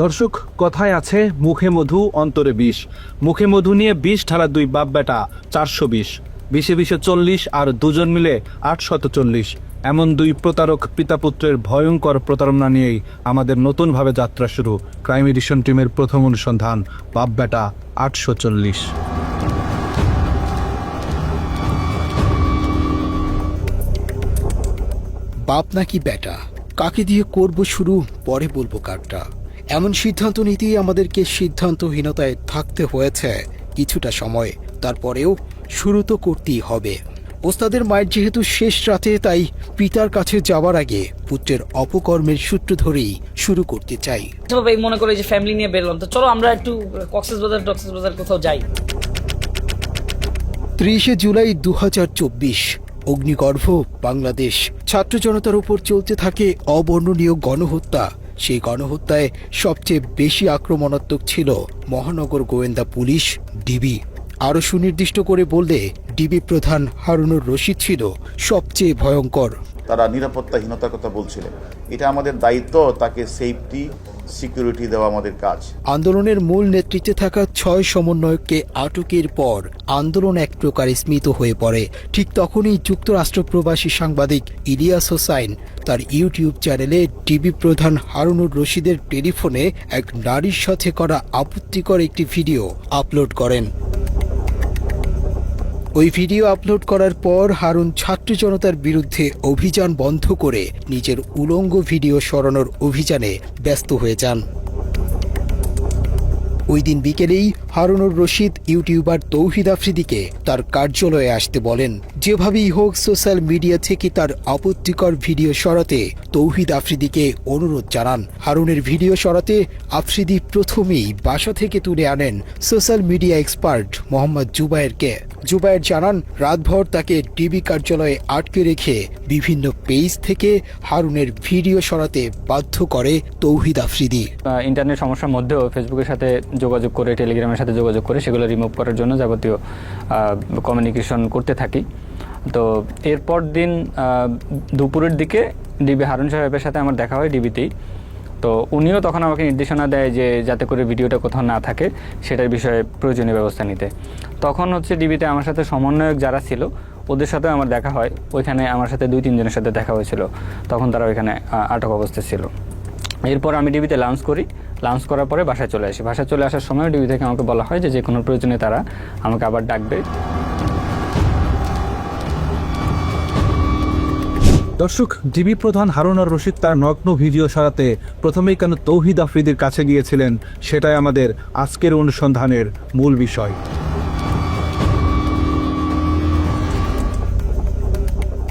দর্শক, কথায় আছে মুখে মধু অন্তরে বিষ। মুখে মধু নিয়ে বিষ ঢালা দুই বাপ বেটা 420, বিশে বিশে 40 আর দুজন মিলে 840। এমন দুই প্রতারক পিতাপুত্রের ভয়ঙ্কর প্রতারণা নিয়েই আমাদের নতুনভাবে যাত্রা শুরু। ক্রাইম এডিশন টিমের প্রথম অনুসন্ধান, বাপ বেটা 840। বাপ নাকি বেটা, কাকে দিয়ে করব শুরু, পরে বলবো কারটা। এমন সিদ্ধান্ত নিতেই আমাদেরকে সিদ্ধান্তহীনতায় থাকতে হয়েছে কিছুটা সময়। তারপরেও শুরু তো করতেই হবে। ওস্তাদের মায়ের যেহেতু শেষ রাতে, তাই পিতার কাছে যাওয়ার আগে পুত্রের অপকর্মের সূত্র ধরেই শুরু করতে চাই। মনে করে যে ফ্যামিলি নিয়ে বেরোলাম, তো চলো আমরা একটু কক্সবাজার কোথাও যাই। 30 জুলাই 2024, অগ্নিগর্ভ বাংলাদেশ। ছাত্র জনতার উপর চলতে থাকে অবর্ণনীয় গণহত্যা। সেই গণহত্যায় সবচেয়ে বেশি আক্রমণাত্মক ছিল মহানগর গোয়েন্দা পুলিশ, ডিবি। আরও সুনির্দিষ্ট করে বললে ডিবি প্রধান হারুনুর রশিদ ছিল সবচেয়ে ভয়ঙ্কর। তারা নিরাপত্তাহীনতার কথা বলছিলেন। এটা আমাদের দায়িত্ব, তাকে সেফটি সিকিউরিটি দেওয়া আমাদের কাজ। আন্দোলনের মূল নেতৃত্বে থাকা 6 সমন্বয়ককে আটকের পর আন্দোলন এক প্রকার স্মিত হয়ে পড়ে। ঠিক তখনই যুক্তরাষ্ট্র প্রবাসী সাংবাদিক ইলিয়াস হোসাইন তার ইউটিউব চ্যানেলে ডিবি প্রধান হারুনুর রশিদের টেলিফোনে এক নারীর সাথে করা আপত্তিকর একটি ভিডিও আপলোড করেন। ওই ভিডিও আপলোড করার পর হারুন ছাত্র জনতার বিরুদ্ধে অভিযান বন্ধ করে নিজের উলঙ্গ ভিডিও সরানোর অভিযানে ব্যস্ত হয়ে যান। ওই দিন বিকেলেই হারুনুর রশিদ ইউটিউবার তৌহিদ আফ্রিদিকে তার কার্যালয়ে আসতে বলেন। যেভাবেই হোক সোশ্যাল মিডিয়া থেকে তার আপত্তিকর ভিডিও সরাতে তৌহিদ আফ্রিদিকে অনুরোধ জানান। হারুনের ভিডিও সরাতে আফ্রিদি প্রথমেই বাসা থেকে তুলে আনেন সোশ্যাল মিডিয়া এক্সপার্ট মোহাম্মদ জুবায়েরকে। জুবায়ের জানান, রাতভর তাকে ডিবি কার্যালয়ে আটকে রেখে বিভিন্ন পেজ থেকে হারুনের ভিডিও সরাতে বাধ্য করে তৌহিদ আফ্রিদি। ইন্টারনেট সমস্যার মধ্যেও ফেসবুকের সাথে যোগাযোগ করে, টেলিগ্রামের সাথে যোগাযোগ করে সেগুলো রিমুভ করার জন্য যাবতীয় কমিউনিকেশন করতে থাকি। তো এরপর দিন দুপুরের দিকে ডিবি হারুন সাহেবের সাথে আমার দেখা হয় ডিবিতেই। তো উনিও তখন আমাকে নির্দেশনা দেয় যে যাতে করে ভিডিওটা কোথাও না থাকে সেটার বিষয়ে প্রয়োজনীয় ব্যবস্থা নিতে। তখন ডিবিতে আমার সাথে সমন্বয়ক যারা ছিল ওদের সাথে আমার দেখা হয়। ওইখানে আমার সাথে 2-3 জনের সাথে দেখা হয়েছিল। তখন তারা ওইখানে আটক অবস্থায় ছিল। এরপর আমি ডিবিতে লাঞ্চ করি। লাঞ্চ করার পরে বাসায় চলে আসি। বাসায় চলে আসার সময় ডিবি থেকে আমাকে বলা হয় যে কোনো প্রয়োজনে তারা আমাকে আবার ডাকবে। দর্শক, ডিবি প্রধান হারুনুর রশিদ তার নগ্ন ভিডিও সরাতে প্রথমেই কেন তৌহিদ আফ্রিদির কাছে গিয়েছিলেন, সেটাই আমাদের আজকের অনুসন্ধানের মূল বিষয়।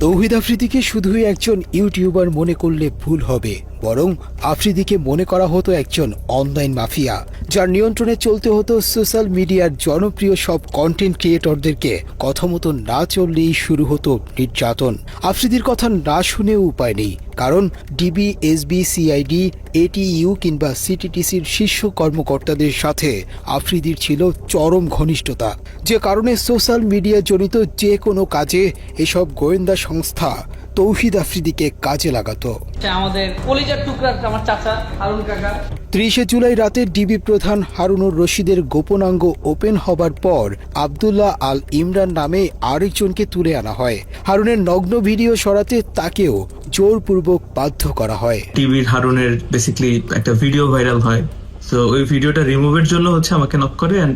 তৌহিদ আফ্রিদিকে শুধুই একজন ইউটিউবার মনে করলে ভুল হবে, বরং আফ্রিদিকে মনে করা হতো একজন অনলাইন মাফিয়া, যার নিয়ন্ত্রণে চলতে হতো সোশ্যাল মিডিয়ার জনপ্রিয় সব কন্টেন্ট ক্রিয়েটরদেরকে। কথা মতো না চললেই শুরু হতো নির্যাতন। আফ্রিদির কথা না শুনেও উপায় নেই, কারণ ডিবি, এসবি, সিআইডি, এটিইউ কিংবা সিটিটিসির শীর্ষ কর্মকর্তাদের সাথে আফ্রিদির ছিল চরম ঘনিষ্ঠতা, যে কারণে সোশ্যাল মিডিয়া জনিত যে কোনো কাজে এসব গোয়েন্দা সংস্থা তৌহিদ আফ্রিদিকে কাজে লাগাতো। আমাদের কলিজার টুকরা আমার চাচা হারুন কাকা। 30 জুলাই রাতে ডিবি প্রধান হারুনুর রশিদের গোপনাঙ্গ ওপেন হবার পর আব্দুল্লাহ আল ইমরান নামে আরেকজনকে তুলে আনা হয়। হারুনের নগ্ন ভিডিও সরাতে তাকেও জোরপূর্বক বাধ্য করা হয়। টিভির হারুনের বেসিক্যালি একটা ভিডিও ভাইরাল হয়। তো ওই ভিডিওটা রিমুভের জন্য আমাকে নক করে, এন্ড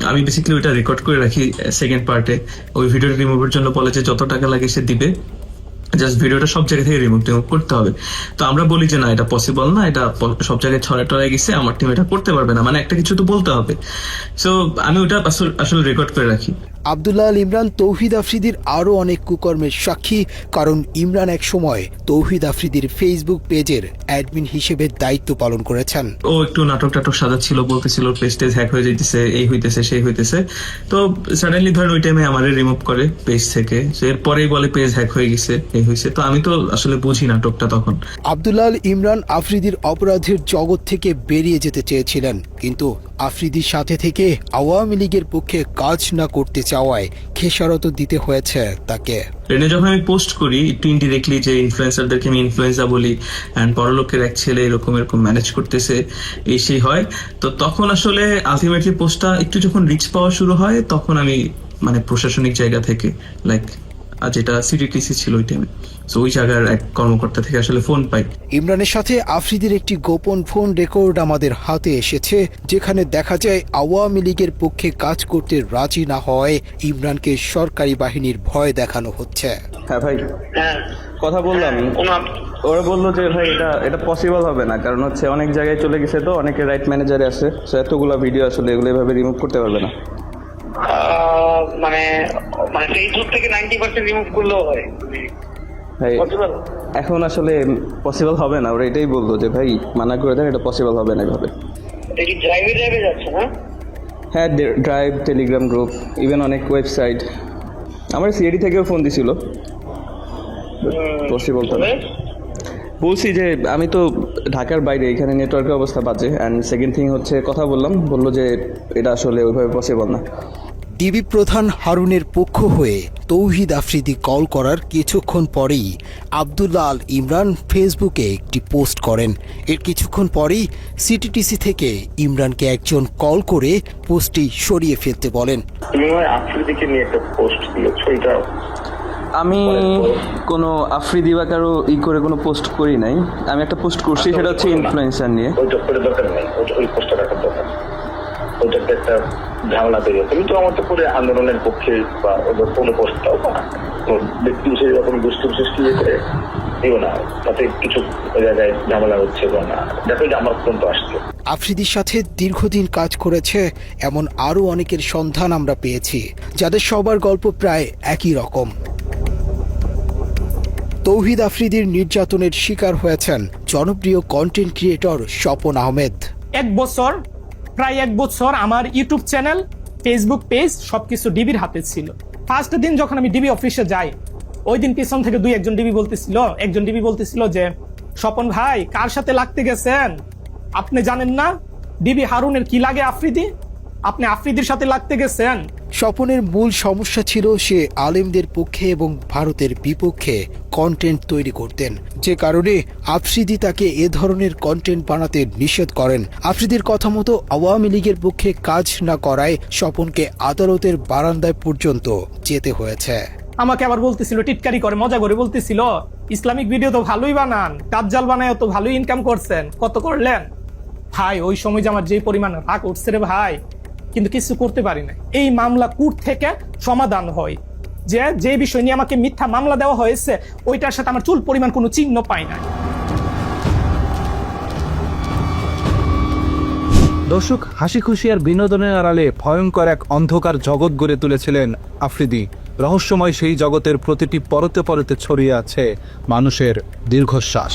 আমি বেসিক্যালি ওইটা রেকর্ড করে রাখি সেকেন্ড পার্টে। ওই ভিডিওটা রিমুভের জন্য বলে যে যত টাকা লাগে সে দিবে, জাস্ট ভিডিওটা সব জায়গা থেকে রিমুভ করতে হবে। তো আমরা বলি যে না, এটা পসিবল না, এটা সব জায়গায় ছড়ায় গেছে, আমার টিম এটা করতে পারবে না, মানে একটা কিছু তো বলতে হবে। সো আমি ওটা আসলে রেকর্ড করে রাখি। আব্দুল্লাহ আল ইমরান তৌহিদ আফ্রিদির আরও অনেক কুকর্মের সাক্ষী, কারণ ইমরান এক সময় তৌহিদ আফ্রিদির ফেসবুক পেজের অ্যাডমিন হিসেবে দায়িত্ব পালন করেছেন। ও একটু নাটক সাজাচ্ছিল, বলতেছিল পেজ হ্যাক হয়ে যাইতেছে, এই হইতেছে সেই হইতেছে। তো সাডেনলি ধরেন ওই টাইমে আমারে রিমুভ করে পেজ থেকে। এরপরেই বলে পেজ হ্যাক হয়ে গেছে, এই হয়েছে। তো আমি তো আসলে বুঝি নাটকটা তখন। আব্দুল্লাহ আল ইমরান আফ্রিদির অপরাধের জগৎ থেকে বেরিয়ে যেতে চেয়েছিলেন, কিন্তু আফ্রিদির সাথে থেকে আওয়ামী লীগের পক্ষে কাজ না করতে চাওয়ায় খেসারত দিতে হয়েছে তাকে। ট্রেনে যখন আমি পোস্ট করি একটু ইনডিরেক্টলি যে ইনফ্লুয়েন্সারদেরকে আমি ইনফ্লুয়েন্সা বলি অ্যান্ড বড়লোকের এক ছেলে এরকম ম্যানেজ করতেছে এই সেই হয়, তো তখন আসলে আলটিমেটলি পোস্টটা একটু যখন রিচ পাওয়া শুরু হয় তখন আমি মানে প্রশাসনিক জায়গা থেকে লাইক যেটা সিটিটিসি ছিল ওই টাইমে, তো ওই জায়গার এক কর্মকর্তা থেকে আসলে ফোন পাই। ইমরানের সাথে আফ্রিদির একটি গোপন ফোন রেকর্ড আমাদের হাতে এসেছে, যেখানে দেখা যায় আওয়ামী লীগের পক্ষে কাজ করতে রাজি না হওয়ায় ইমরানকে সরকারি বাহিনীর ভয় দেখানো হচ্ছে। হ্যাঁ ভাই, হ্যাঁ কথা বললাম, ওরা বললো যে ভাই এটা পসিবল হবে না, কারণ হচ্ছে অনেক জায়গায় চলে গেছে, তো অনেকে রাইট ম্যানেজারে আছে, তো এতগুলো ভিডিও আসলে এগুলো এভাবে রিমুভ করতে পারবে না। মানে ফেসবুক থেকে 90% রিমুভ করলেও হয় ভাই পসিবল? এখন আসলে পসিবল হবে না, ওরা এটাই বললো যে ভাই মানা করে দেন, এটা পসিবল হবে না এভাবে। এটা কি ড্রাইভে যাচ্ছে না? হ্যাঁ, ড্রাইভ, টেলিগ্রাম গ্রুপ, ইভেন অনেক ওয়েবসাইট, আমার সিআইডি থেকেও ফোন দিছিল, পসিবল তো না। বলছি যে আমি তো ঢাকার বাইরে, এখানে নেটওয়ার্কের অবস্থা বাজে, অ্যান্ড সেকেন্ড থিং হচ্ছে কথা বললো যে এটা আসলে ওইভাবে পসিবল না। ডিবি প্রধান হারুনের পক্ষ হয়ে তৌহিদ আফ্রিদি কল করার কিছুক্ষণ পরেই আব্দুল্লাহ আল ইমরান ফেসবুকে একটি পোস্ট করেন। এর কিছুক্ষণ পরেই সিটিটিসি থেকে ইমরানকে একজন কল করে পোস্টটি সরিয়ে ফেলতে বলেন। তুমি আফ্রিদিকে নিয়ে একটা পোস্ট দিয়েছো, এটা আমি কোনো আফ্রিদি বা কারো করে কোনো পোস্ট করি নাই, আমি একটা পোস্ট করছি, সেটা হচ্ছে ইনফ্লুয়েন্সার নিয়ে। ওইটা করে দরকার নেই, ওই পোস্টটা রাখার দরকার, ওইটাতে একটা ঝামেলা তৈরি হচ্ছে। তুমি তো আমার তো করে আন্দোলনের পক্ষে বা ওদের কোনো পোস্ট দাও বা ব্যক্তি হিসেবে কোনো গোষ্ঠী বিশেষ কি করে দিও না, তাতে কিছু জায়গায় ঝামেলা হচ্ছে বা না, দেখো যে আমার পর্যন্ত আসছে। আফ্রিদির সাথে দীর্ঘদিন কাজ করেছে এমন আরও অনেকের সন্ধান আমরা পেয়েছি, যাদের সবার গল্প প্রায় একই রকম। তৌহিদ আফ্রিদির নির্যাতনের শিকার হয়েছেন জনপ্রিয় কন্টেন্ট ক্রিয়েটর স্বপন আহমেদ। প্রায় এক বছর আমার ইউটিউব চ্যানেল, ফেসবুক পেজ সবকিছু ডিবির হাতে ছিল। ফার্স্ট দিন যখন আমি ডিবি অফিসে যাই, ওই দিন পিছন থেকে একজন ডিবি বলতেছিল যে স্বপন ভাই কার সাথে লাগতে গেছেন, আপনি জানেন না ডিবি হারুনের কি লাগে আফ্রিদি, আপনি আফ্রিদির সাথে লাগতে গেছেন। স্বপনের মূল সমস্যা ছিল সে আলেমদের পক্ষে এবং ভারতের বিপক্ষে কন্টেন্ট তৈরি করতেন, যে কারণে আফ্রিদি তাকে এ ধরনের কন্টেন্ট বানাতে নিষেধ করেন। আফ্রিদির কথা মতো আওয়ামী লীগের পক্ষে কাজ না করায় স্বপনকে আদালতের বারান্দায় পর্যন্ত যেতে হয়েছে। আমাকে আবার বলতেছিল, টিটকারি করে মজা করে বলতেছিল, ইসলামিক ভিডিও তো ভালোই বানান, দাজ্জাল বানায় তো ভালোই ইনকাম করছেন, কত করলেন? ভাই ওই সময় যে আমার যে পরিমাণ রাগ উঠছে রে ভাই, কিন্তু কিছু করতে পারি না। এই মামলা কোর্ট থেকে সমাধান হয়, যে বিষয় নিয়ে আমাকে মিথ্যা মামলা দেওয়া হয়েছে ওইটার সাথে আমার চুল পরিমাণ কোনো চিহ্ন পাই না। দর্শক, হাসি খুশি আর বিনোদনের আড়ালে ভয়ঙ্কর এক অন্ধকার জগৎ গড়ে তুলেছিলেন আফ্রিদি। রহস্যময় সেই জগতের প্রতিটি পরতে পরতে ছড়িয়ে আছে মানুষের দীর্ঘশ্বাস।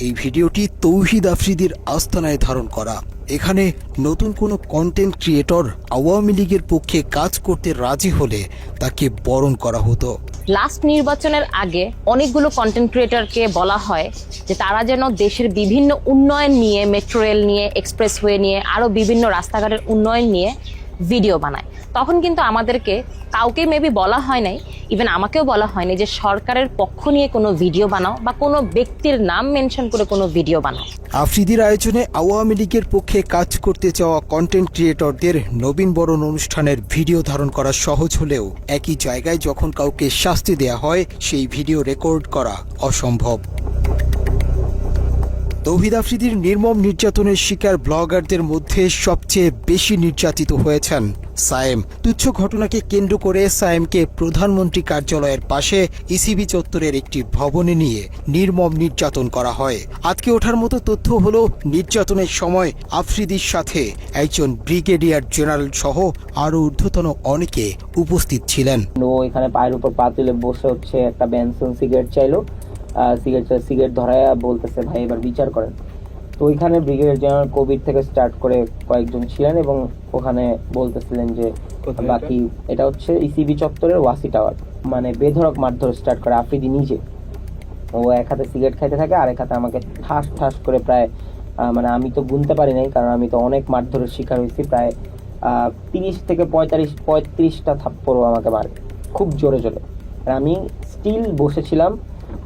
এই ভিডিওটি তৌহিদ আফ্রিদির আস্তানায় ধারণ করা। এখানে নতুন কোনো কন্টেন্ট ক্রিয়েটর আওয়ামী লীগের পক্ষে কাজ করতে রাজি হলে তাকে বরণ করা হতো। লাস্ট নির্বাচনের আগে অনেকগুলো কন্টেন্ট ক্রিয়েটরকে বলা হয় যে তারা যেন দেশের বিভিন্ন উন্নয়ন নিয়ে, মেট্রো রেল নিয়ে, এক্সপ্রেসওয়ে নিয়ে, আরো বিভিন্ন রাস্তাঘাটের উন্নয়ন নিয়ে ভিডিও বানায়। তখন কিন্তু আমাদেরকে কাউকে মেবি বলা হয় নাই, ইভেন আমাকেও বলা হয়নি যে সরকারের পক্ষ নিয়ে কোনো ভিডিও বানাও বা কোনো ব্যক্তির নাম মেনশন করে কোনো ভিডিও বানাও। আফ্রিদির আয়োজনে আওয়ামী লীগের পক্ষে কাজ করতে চাওয়া কন্টেন্ট ক্রিয়েটরদের নবীন বরণ অনুষ্ঠানের ভিডিও ধারণ করা সহজ হলেও একই জায়গায় যখন কাউকে শাস্তি দেয়া হয় সেই ভিডিও রেকর্ড করা অসম্ভব। তৌহিদ আফ্রিদির নির্মম নির্যাতনের শিকার ব্লগারদের মধ্যে সবচেয়ে বেশি নির্যাতিত হয়েছেন সায়েম। তুচ্ছ ঘটনাকে কেন্দ্র করে সায়েমকে প্রধানমন্ত্রী কার্যালয়ের পাশে ইসিবি চত্বরের একটি ভবনে নিয়ে নির্মম নির্যাতন করা হয়। আজকে ওঠার মতো তথ্য হলো, নির্যাতনের সময় আফ্রিদির সাথে একজন ব্রিগেডিয়ার জেনারেল সহ আরও ঊর্ধ্বতন অনেকে উপস্থিত ছিলেন। ও এখানে পায়ের উপর পা তুলে বসে হচ্ছে একটা বেনসন সিগারেট চাইলো, সিগারেট ধরায়া বলতেছে ভাই এবার বিচার করেন। তো ওইখানে ব্রিগেডিয়ার জেনারেল কবির থেকে স্টার্ট করে কয়েকজন ছিলেন এবং ওখানে বলতেছিলেন যে বাকি এটা হচ্ছে ইসিবি চত্বরের ওয়াসি টাওয়ার, মানে বেধড়ক মারধর স্টার্ট করে আফ্রিদি নিজে। ও এক হাতে সিগারেট খাইতে থাকে আর এক হাতে আমাকে ঠাস ঠাস করে প্রায় মানে আমি তো গুনতে পারি নাই, কারণ আমি তো অনেক মারধরের শিকার হয়েছি, প্রায় 30 থেকে 35টা থাপ্পড়ও আমাকে মারে খুব জোরে জোরে। আর আমি স্টিল বসেছিলাম,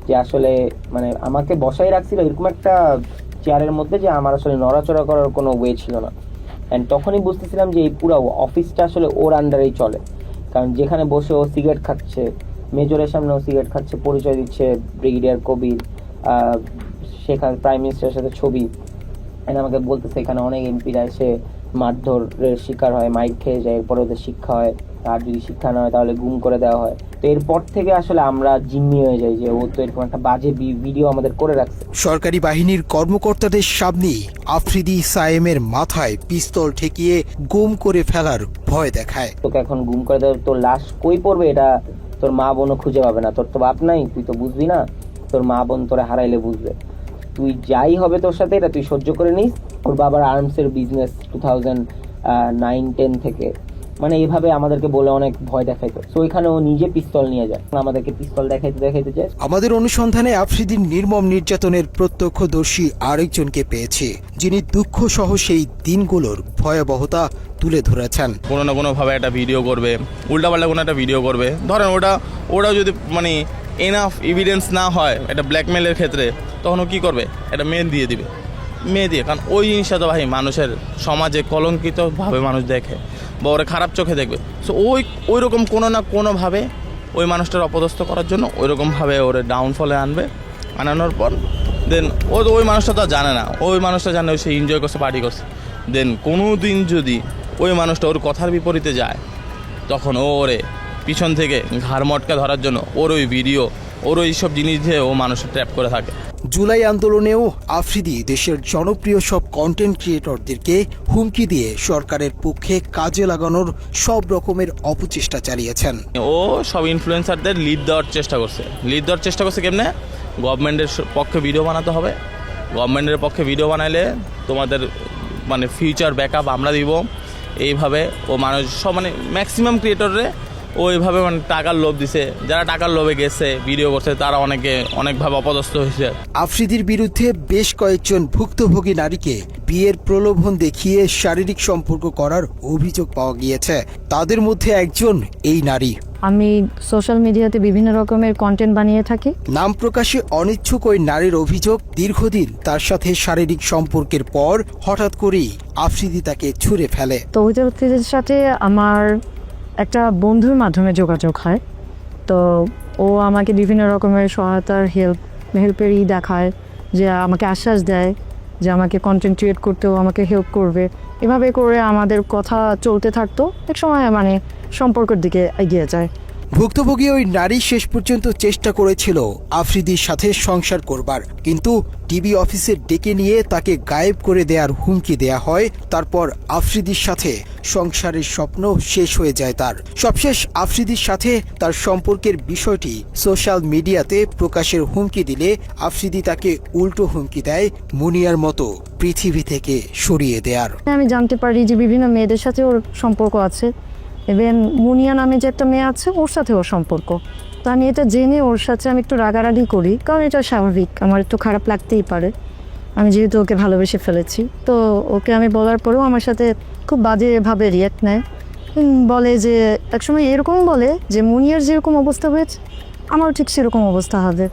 যে আসলে মানে আমাকে বসাই রাখছিল এরকম একটা চেয়ারের মধ্যে যে আমার আসলে নড়াচড়া করার কোনো ওয়ে ছিল না। অ্যান্ড তখনই বুঝতেছিলাম যে এই পুরো অফিসটা আসলে ওর আন্ডারেই চলে, কারণ যেখানে বসে ও সিগারেট খাচ্ছে, মেজরের সামনে ও সিগারেট খাচ্ছে, পরিচয় দিচ্ছে ব্রিগেডিয়ার কবির, সেখানে প্রাইম মিনিস্টারের সাথে ছবি, এন্ড আমাকে বলতেছে এখানে অনেক এমপিরা এসে মারধরের শিকার হয়, মাইক খেয়ে যায়, এরপরে ওদের শিক্ষা হয়, আর যদি শিক্ষা না হয় তাহলে গুম করে দেওয়া হয়। তো এরপর থেকে আসলে আমরা জিম্মি হয়ে যাই যে ও তো এরকম একটা বাজে ভিডিও আমাদের করে রাখছে। সরকারি বাহিনীর কর্মকর্তাদের সামনেই আফ্রিদি সায়েমের মাথায় পিস্তল ঠেকিয়ে গুম করে ফেলার ভয় দেখায়। তোকে এখন গুম করে দেওয়া, তোর লাশ কই পড়বে এটা তোর মা বোনও খুঁজে পাবে না, তোর তো বাপ নাই, তুই তো বুঝবি না, তোর মা বোন তোরে হারাইলে বুঝবে, তুই যাই হবে তোর সাথে এটা তুই সহ্য করে নিস। ওর বাবার আর্মসের বিজনেস 2009-10 থেকে, মানে এইভাবে আমাদেরকে বলে অনেক ভয় দেখাইতো। সো এখানে ও নিজে পিস্তল নিয়ে যায়, আমাদেরকে পিস্তল দেখাইতে যায়। আমাদের অনুসন্ধানে আফ্রিদির নির্মম নির্যাতনের প্রত্যক্ষদর্শী আরেকজনকে পেয়েছে, যিনি দুঃখ সহ সেই দিনগুলোর ভয়াবহতা তুলে ধরেছেন। কোনো না কোনোভাবে একটা ভিডিও করবে, উল্টাপাল্টা কোনো একটা ভিডিও করবে, ধরেন ওটাও যদি মানে এনাফ এভিডেন্স না হয় এটা ব্ল্যাকমেলের ক্ষেত্রে, তখন ও কী করবে, একটা মেয়ে দিয়ে, কারণ ওই জিনিসটা তো ভাই মানুষের সমাজে কলঙ্কিতভাবে মানুষ দেখে বা ওরা খারাপ চোখে দেখবে। সো ওই রকম কোনো না কোনোভাবে ওই মানুষটার অপদস্থ করার জন্য ওই রকমভাবে ওরে ডাউনফলে আনানোর পর দেন ওই মানুষটা তো জানে না, ওই মানুষটা জানে সে এনজয় করছে, পার্টি করছে, দেন কোনো দিন যদি ওই মানুষটা ওর কথার বিপরীতে যায় তখন ওরে পিছন থেকে ঘাড় মটকা ধরার জন্য ওর ওই ভিডিও, ওর ওই সব জিনিস দিয়ে ও মানুষের ট্র্যাপ করে থাকে। জুলাই আন্দোলনেও আফ্রিদি দেশের জনপ্রিয় সব কন্টেন্ট ক্রিয়েটরদেরকে হুমকি দিয়ে সরকারের পক্ষে কাজে লাগানোর সব রকমের অপচেষ্টা চালিয়েছেন। ও সব ইনফ্লুয়েন্সারদের লিড দেওয়ার চেষ্টা করছে কেমনে, গভর্নমেন্টের পক্ষে ভিডিও বানাতে হবে, গভর্নমেন্টের পক্ষে ভিডিও বানাইলে তোমাদের মানে ফিউচার ব্যাকআপ আমরা দিব, এইভাবে ও মানুষ সব মানে ম্যাক্সিমাম ক্রিয়েটররে ওইভাবে মানে টাকার লোভ দিছে, যারা টাকার লোভে গেছে ভিডিও করছে তারা অনেকভাবে অপদস্থ হয়েছে। আফ্রিদির বিরুদ্ধে বেশ কয়েকজন ভুক্তভোগী নারীকে বিয়ের প্রলোভন দেখিয়ে শারীরিক সম্পর্ক করার অভিযোগ পাওয়া গিয়েছে, তাদের মধ্যে একজন এই নারী। আমি সোশ্যাল মিডিয়াতে বিভিন্ন রকমের কন্টেন্ট বানিয়ে থাকি। নাম প্রকাশে অনিচ্ছুক ওই নারীর অভিযোগ, দীর্ঘদিন তার সাথে শারীরিক সম্পর্কের পর হঠাৎ করেই আফ্রিদি তাকে ছুঁড়ে ফেলে। তো ওই ব্যক্তিদের সাথে আমার একটা বন্ধুর মাধ্যমে যোগাযোগ হয়, তো ও আমাকে বিভিন্ন রকমের সহায়তার হেল্পেরই দেখায়, যে আমাকে আশ্বাস দেয় যে আমাকে কন্টেন্ট ক্রিয়েট করতেও আমাকে হেল্প করবে, এভাবে করে আমাদের কথা চলতে থাকতো, এক সময় মানে সম্পর্কের দিকে এগিয়ে যায়। ভুক্তভোগী ওই নারী শেষ পর্যন্ত চেষ্টা করেছিল আফ্রিদির সাথে সংসার করবার, কিন্তু টিভি অফিসে ডেকে নিয়ে তাকে গায়েব করে দেওয়ার হুমকি দেয়া হয়। তারপর আফ্রিদির সাথে সংসারের স্বপ্ন শেষ হয়ে যায় তার। সবশেষ আফ্রিদির সাথে তার সম্পর্কের বিষয়টি সোশ্যাল মিডিয়াতে প্রকাশের হুমকি দিলে আফ্রিদি তাকে উল্টো হুমকি দেয় মুনিয়ার মতো পৃথিবী থেকে সরিয়ে দেয়ার। আমি জানতে পারি যে বিভিন্ন মেয়েদের সাথে ওর সম্পর্ক আছে, ইভেন মুনিয়া নামে যে একটা মেয়ে আছে ওর সাথে ওর সম্পর্ক। তো আমি এটা জেনে ওর সাথে আমি একটু রাগারাগি করি, কারণ এটা স্বাভাবিক, আমার একটু খারাপ লাগতেই পারে, আমি যেহেতু ওকে ভালোবেসে ফেলেছি। তো ওকে আমি বলার পরেও আমার সাথে খুব বাজেভাবে রিয়াক্ট নেয়, বলে যে একসময় এরকম বলে যে মুনিয়ার যেরকম অবস্থা হয়েছে আমারও ঠিক সেরকম অবস্থা হবে,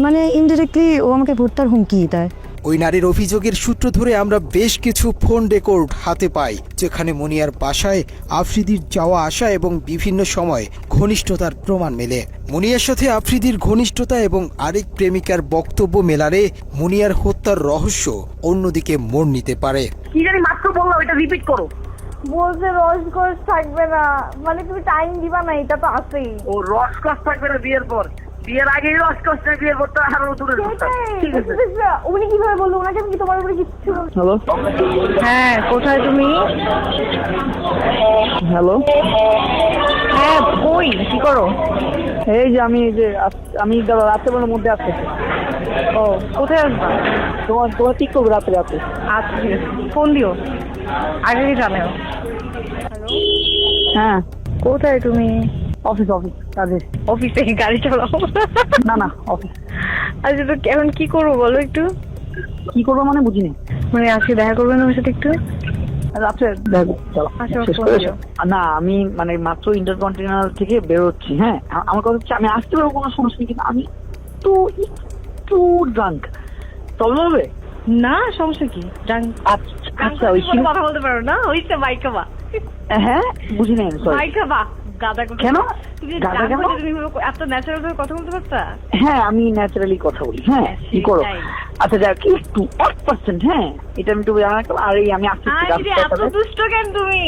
মানে ইনডিরেক্টলি ও আমাকে ভোটটার হুমকি দেয়। ওই নারীর অভিযোগের সূত্র ধরে আমরা বেশ কিছু ফোন রেকর্ড হাতে পাই, যেখানে মুনিয়ার বাসায় আফ্রিদির যাওয়া আসা এবং বিভিন্ন সময় ঘনিষ্ঠতার প্রমাণ মেলে। মুনিয়ার সাথে আফ্রিদির ঘনিষ্ঠতা এবং আরেক প্রেমিকার বক্তব্য মেলারে মুনিয়ার হত্যার রহস্য অন্যদিকে মোড় নিতে পারে। কি জানি মাত্র বললাম, এটা রিপিট করো। বলছে রসকস থাকবে না, মানে তুমি টাইম দিবা না, এটা তো আছেই। ও রসকস থাকবে না বিয়ের পর, বিয়ের আগেই রসকস না, বিয়ের পর তো আরো দূরে। ঠিক আছে, উনি কিভাবে বললো? ওনাকে কি তোমার উপরে কিছু? হ্যালো, হ্যাঁ, কোথায় তুমি? হ্যালো, হ্যাঁ, কই, কি করো? এই যে আমি রাত্রেবেলার মধ্যে আসছি। ও, কোথায় আসবা? তোমার ঠিক করবো রাত্রে। আচ্ছা, ঠিক আছে, ফোন দিও, আগে জানাও। হ্যাঁ, কোথায় তুমি? অফিস কাজে। অফিসে গাড়ি চালাও? না অফিস। আচ্ছা তো এখন কি করবো বলো একটু? কি করবো মানে বুঝিনি। মানে আজকে দেখা করবেন আমার সাথে একটু? আচ্ছা দেখো চলো আচ্ছা, শেষ ফোন করে দিও। না আমি মানে মাত্র ইন্টারকন্টিনেন্টাল থেকে বেরোচ্ছি। হ্যাঁ আমার কথা হচ্ছে আমি আসতে পারবো, কোনো সমস্যা নেই, কিন্তু আমি তো একটু ড্রাঙ্ক। প্রবলেম হবে? না সমস্যা কি? আচ্ছা ওই কথা বলতে পারো না? ওইটা বাইকা বা হ্যাঁ বুঝি নাই সরি। বাইকা বা গাদা কথা। কেন? তুমি গাদা কেন? তুমি এত ন্যাচারাল ভাবে কথা বলতে পারতা? হ্যাঁ আমি ন্যাচারালি কথা বলি। হ্যাঁ কি করো? সেটাই। আচ্ছা যাক একটু 1%। হ্যাঁ এটা আমি একটু জানা রাখলাম। আর এই আমি আসছি এত দুষ্ট কেন তুমি?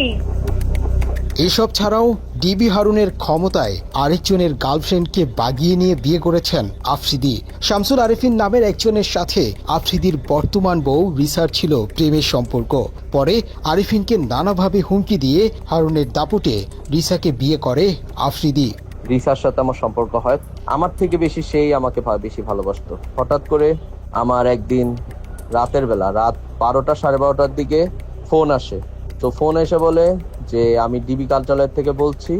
এসব ছাড়াও ডিবি হারুনের ক্ষমতায় আরেকজনের গার্লফ্রেন্ডকে বাগিয়ে নিয়ে বিয়ে করেছেন আফ্রিদি। শামসুল আরেফিন নামের একজনের সাথে আফ্রিদির বর্তমান বউ রিসার ছিল প্রেমের সম্পর্ক। পরে আরেফিনকে নানাভাবে হুমকি দিয়ে হারুনের দাপুটে রিসাকে বিয়ে করে আফ্রিদি। রিসার সাথে আমার সম্পর্ক হয়, আমার থেকে বেশি সেই আমাকে বেশি ভালোবাসতো। হঠাৎ করে আমার একদিন রাতের বেলা রাত 12টা 12:30টার দিকে ফোন আসে। তো ফোন এসে বলে যে আমি ডিবি কার্যালয় থেকে বলছি,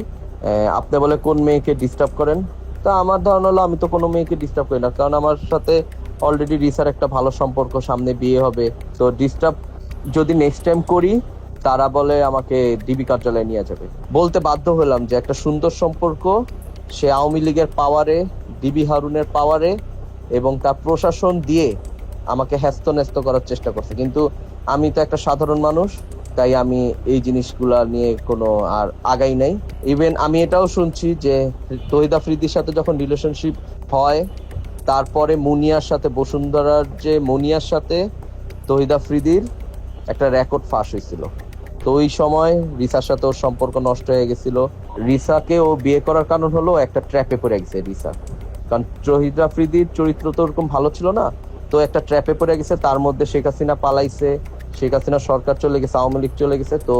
আপনি বলে কোন মেয়েকে ডিস্টার্ব করেন। তা আমার ধারণা হলো আমি তো কোনো মেয়েকে ডিস্টার্ব করি না, কারণ আমার সাথে অলরেডি রিসার একটা ভালো সম্পর্ক, সামনে বিয়ে হবে। তো ডিস্টার্ব যদি নেক্সট টাইম করি তারা বলে আমাকে ডিবি কার্যালয়ে নিয়ে যাবে। বলতে বাধ্য হলাম যে একটা সুন্দর সম্পর্ক, সে আওয়ামী লীগের পাওয়ারে, ডিবি হারুনের পাওয়ারে এবং তার প্রশাসন দিয়ে আমাকে হ্যাস্ত করার চেষ্টা করছে। কিন্তু আমি তো একটা সাধারণ মানুষ, তাই আমি এই জিনিসগুলা নিয়ে কোনো আর আগাই নাই। ইভেন আমি এটাও শুনছি যে তৌহিদ আফ্রিদির সাথে যখন রিলেশনশিপ হয় তারপরে মুনিয়ার সাথে, বসুন্ধরার যে মুনিয়ার সাথে তৌহিদ আফ্রিদির একটা রেকর্ড ফাঁস হয়েছিল। তো ওই সময় রিসার সাথে ওর সম্পর্ক নষ্ট হয়ে গেছিল। রিসাকে ও বিয়ে করার কারণ হলো একটা ট্র্যাপে পড়ে গেছে রিসা, কারণ তৌহিদ আফ্রিদির চরিত্র তো ওরকম ভালো ছিল না। তো একটা ট্র্যাপে পড়ে গেছে, তার মধ্যে শেখ হাসিনা পালাইছে, শেখ হাসিনা সরকার চলে গেছে, আওয়ামী লীগ চলে গেছে। তো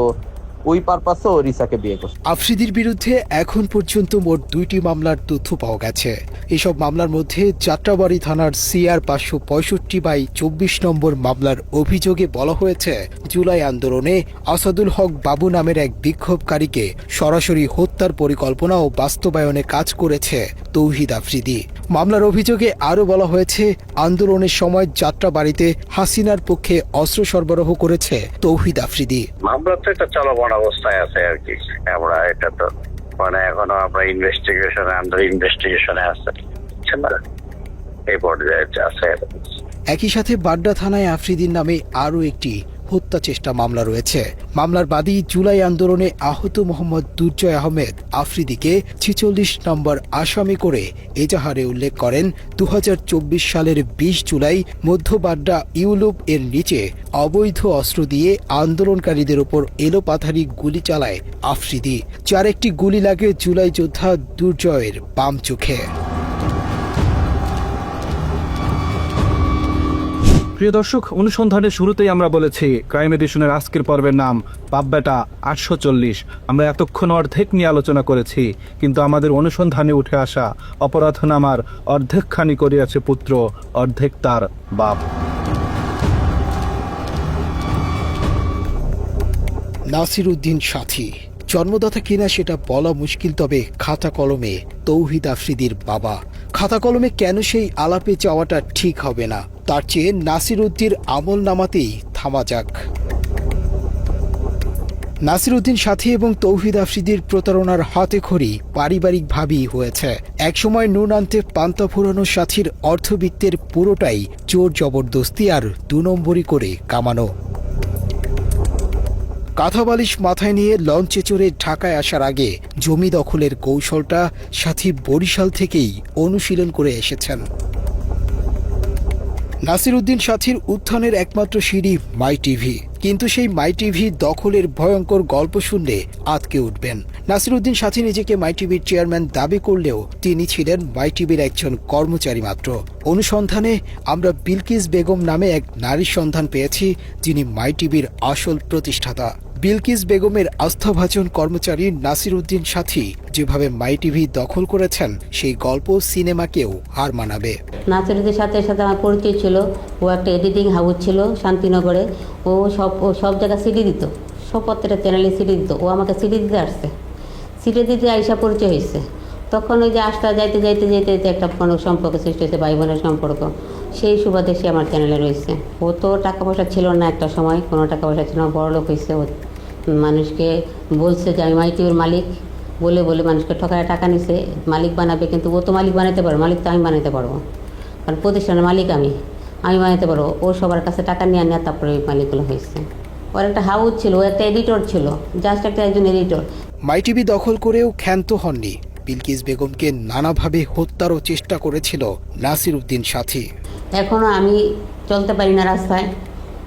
ওই পারপাসে ও রিসাকে বিয়ে করছে। আফ্রিদির বিরুদ্ধে এখন পর্যন্ত মোট 2টি মামলার তথ্য পাওয়া গেছে। এসব মামলার মধ্যে যাত্রাবাড়ি থানার CR 565/24 নম্বর মামলার অভিযোগে বলা হয়েছে জুলাই আন্দোলনে আসাদুল হক বাবু নামের এক বিক্ষোভকারীকে সরাসরি হত্যার পরিকল্পনা ও বাস্তবায়নে কাজ করেছে তৌহিদ আফ্রিদি। মামলার অভিযোগে আরও বলা হয়েছে আন্দোলনের সময় যাত্রাবাড়িতে হাসিনার পক্ষে অস্ত্র সরবরাহ করেছে তৌহিদ আফ্রিদি। মামলা তো একটা চলমান অবস্থায় আছে আর কি। আমরা এটা তো মানে এখনো আমরা আন্ডার ইনভেস্টিগেশনে আছে, এই পর্যায়ে আছে। একই সাথে বাড্ডা থানায় আফ্রিদির নামে আরও একটি হত্যা চেষ্টা মামলা রয়েছে। মামলার বাদী জুলাই আন্দোলনে আহত মোহাম্মদ দুর্জয় আহমেদ আফ্রিদিকে 46 নম্বর আসামি করে এজাহারে উল্লেখ করেন 2024 সালের 20 জুলাই মধ্য বাড্ডা ইউলুপ এর নিচে অবৈধ অস্ত্র দিয়ে আন্দোলনকারীদের ওপর এলোপাথারি গুলি চালায় আফ্রিদি, যার একটি গুলি লাগে জুলাই যোদ্ধা দুর্জয়ের বাম চোখে। প্রিয় দর্শক, অনুসন্ধানের শুরুতেই আমরা বলেছি ক্রাইম এডিশনের আজকের পর্বের নাম বাপবেটা 840। আমরা এতক্ষণ অর্ধেক নিয়ে আলোচনা করেছি, কিন্তু আমাদের অনুসন্ধানে উঠে আসা অপরাধনামার অর্ধেকখানি করিয়াছে পুত্র, অর্ধেক তার বাপ। নাসির উদ্দিন সাথী জন্মদাতা কিনা সেটা বলা মুশকিল, তবে খাতা কলমে তৌহিদ আফ্রিদির বাবা। খাতা কলমে কেন সেই আলাপে যাওয়াটা ঠিক হবে না, তার চেয়ে নাসির উদ্দিন আমল নামাতেই থামা যাক। নাসির উদ্দিন সাথী এবং তৌহিদ আফ্রিদির প্রতারণার হাতেখড়ি পারিবারিকভাবেই হয়েছে। একসময় নুন আনতে পান্তা ফুরানো সাথীর অর্থবিত্তের পুরোটাই জোর জবরদস্তি আর 2 নম্বরি করে কামানো। কাঁথা বালিশ মাথায় নিয়ে লঞ্চে চড়ে ঢাকায় আসার আগে জমি দখলের কৌশলটা সাথী বরিশাল থেকেই অনুশীলন করে এসেছেন। নাসির উদ্দিন সাথীর উত্থানের একমাত্র সিঁড়ি মাই টিভি, কিন্তু সেই মাই টিভি দখলের ভয়ঙ্কর গল্প শুনলে আতকে উঠবেন। নাসির উদ্দিন সাথী নিজেকে মাই টিভির চেয়ারম্যান দাবি করলেও তিনি ছিলেন মাই টিভির একজন কর্মচারী মাত্র। অনুসন্ধানে আমরা বিলকিস বেগম নামে এক নারীর সন্ধান পেয়েছি, যিনি মাই টিভির আসল প্রতিষ্ঠাতা। বিলকিস বেগমের আস্থাভাজন কর্মচারী নাসির উদ্দিন সাথী যেভাবে মাই টিভি দখল করেছেন, সেই গল্প সিনেমাকেও হার মানাবে। নাসির উদ্দিন সাথীর সাথে আমার পরিচয় ছিল। ও একটা এডিটিং হাউস ছিল শান্তিনগরে। ও সব জায়গায় সিডি দিত, সব প্রত্যেকটা চ্যানেলে সিডি দিত। ও আমাকে সিডি দিতে আসছে, সিডি দিতে আইসা পরিচয় হয়েছে। তখন ওই যে আসতে যাইতে যাইতে যাইতে যাইতে একটা কোনো সম্পর্ক সৃষ্টি হয়েছে, ভাই বোনের সম্পর্ক। সেই সুবাদে সে আমার চ্যানেলে রয়েছে। ও তো টাকা পয়সা ছিল না, একটা সময় কোনো টাকা পয়সা ছিল না, বড়লোক হয়েছে। ও মানুষকে বলছে যে আমি মাই টিভির মালিক, বলে বলে মানুষকে ঠকায় টাকা নিছে, মালিক বানাবে। কিন্তু ও তো মালিক বানাতে পারবে, মালিক তো আমি বানাতে পারবো, কারণ প্রতিষ্ঠানের মালিক আমি বানাতে পারবো। ও সবার কাছে টাকা নিয়ে নিয়ে তারপরে ওই মালিকগুলো হয়েছে। ওর একটা হাউস ছিল, ও একটা এডিটর ছিল, জাস্ট একটা একজন এডিটর। মাই টিভি দখল করেও ক্ষান্ত হননি। বিলকিস বেগমকে নানাভাবে হত্যারও চেষ্টা করেছিল নাসির উদ্দিন সাথী। এখনও আমি চলতে পারি না রাস্তায়।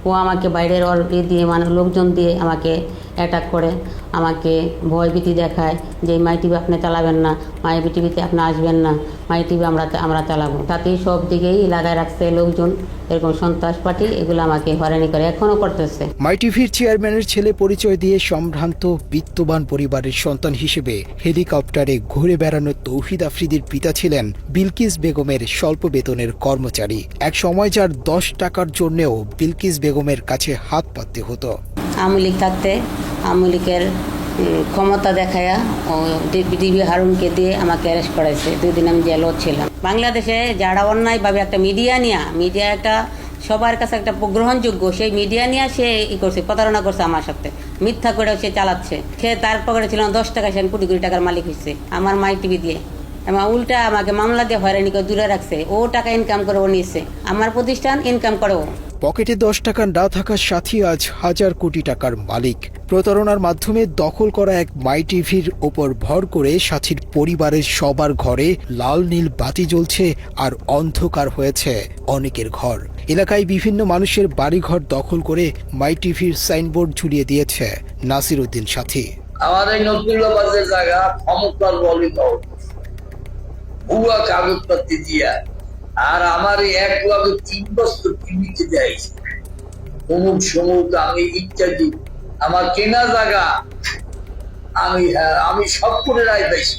ও আমাকে বাইরের দিয়ে লোকজন দিয়ে আমাকে অ্যাটাক করে, আমাকে ভয়ভীতি দেখায় যে মাই টিভি আপনি চালাবেন না, মাই টিভিতে আপনি আসবেন না, মাই টিভি আমরা চালাবো। তাতেই সব দিকেই লাগায় রাখছে লোকজন, এরকম সন্ত্রাস পার্টি, এগুলো আমাকে হয়রানি করে, এখনও করতেছে। মাই টিভির চেয়ারম্যানের ছেলে পরিচয় দিয়ে সম্ভ্রান্ত বিত্তবান পরিবারের সন্তান হিসেবে হেলিকপ্টারে ঘুরে বেড়ানো তৌহিদ আফ্রিদির পিতা ছিলেন বিলকিস বেগমের স্বল্প বেতনের কর্মচারী। এক সময় যার 10 টাকার জন্যেও বিলকিস বেগমের কাছে হাত পাততে হতো। আওয়ামী লীগ থাকতে আওয়ামী লীগের ক্ষমতা দেখায়া ও ডিবি হারুনকে দিয়ে আমাকে অ্যারেস্ট করাইছে। 2 দিন আমি জেলও ছিলাম। বাংলাদেশে যারা অন্যায়ভাবে একটা মিডিয়া একটা সবার কাছে একটা গ্রহণযোগ্য সেই মিডিয়া নিয়ে সে করছে, প্রতারণা করছে আমার সাথে, মিথ্যা করে সে চালাচ্ছে। সে তার পকেটে ছিল 10 টাকা, সে কোটি কোটি টাকার মালিক হয়েছে আমার মাই টিভি দিয়ে। এবং উল্টা আমাকে মামলা দিয়ে হয়রানি করে দূরে রাখছে। ও টাকা ইনকাম করে ও নিচ্ছে, আমার প্রতিষ্ঠান ইনকাম করে ও। পকেটে 10 টাকা না থাকার সাথী আজ হাজার কোটি টাকার মালিক। প্রতারণার মাধ্যমে দখল করা এক মাই টিভির ওপর ভর করে সাথীর পরিবারের সবার ঘরে লাল নীল বাতি জ্বলছে আর অন্ধকার হয়েছে অনেকের ঘর। এলাকায় বিভিন্ন মানুষের বাড়িঘর দখল করে মাই টিভির সাইনবোর্ড ঝুলিয়ে দিয়েছে নাসির উদ্দিন সাথী। আমার এই নজরুল্লাবাদের জায়গা ক্ষমতার বলে ভুয়া কাগজপত্র দিয়া, আর আমার এই 1 বছর টিভিতে দেয় অমুক সমুক আমি ইত্যাদি আমার কেনা জায়গা আমি সব করে রায় পাইছি,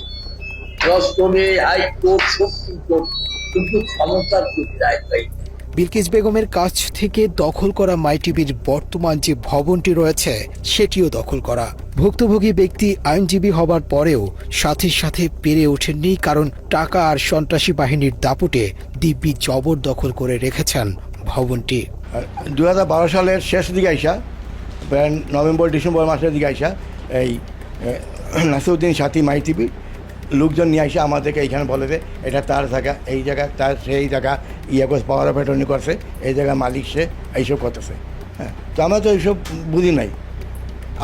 10 কোর্টে, হাইকোর্ট, সুপ্রিম কোর্ট, কিন্তু ক্ষমতার প্রতি রায় পাই। বিলকিস বেগমের কাছ থেকে দখল করা মাই টিভির বর্তমান যে ভবনটি রয়েছে সেটিও দখল করা। ভুক্তভোগী ব্যক্তি আইনজীবী হবার পরেও সাথীর সাথে পেরে ওঠেননি, কারণ টাকা আর সন্ত্রাসী বাহিনীর দাপটে দিব্যি জবরদখল করে রেখেছেন ভবনটি। 2012 সালের শেষ দিকে আইসা, প্রায় নভেম্বর ডিসেম্বর মাসের দিকে আইসা এই নাসিরউদ্দিন সাথী মাই টিভি লোকজন নিয়ে আসে আমাদেরকে এইখানে বলে যে এটা তার জায়গা, এই জায়গা তার, সেই জায়গা করছে, পাওয়ার অফ অ্যাটর্নি করছে, এই জায়গা মালিক সে, এইসব করতেছে। হ্যাঁ, তো আমরা তো এইসব বুঝি নাই।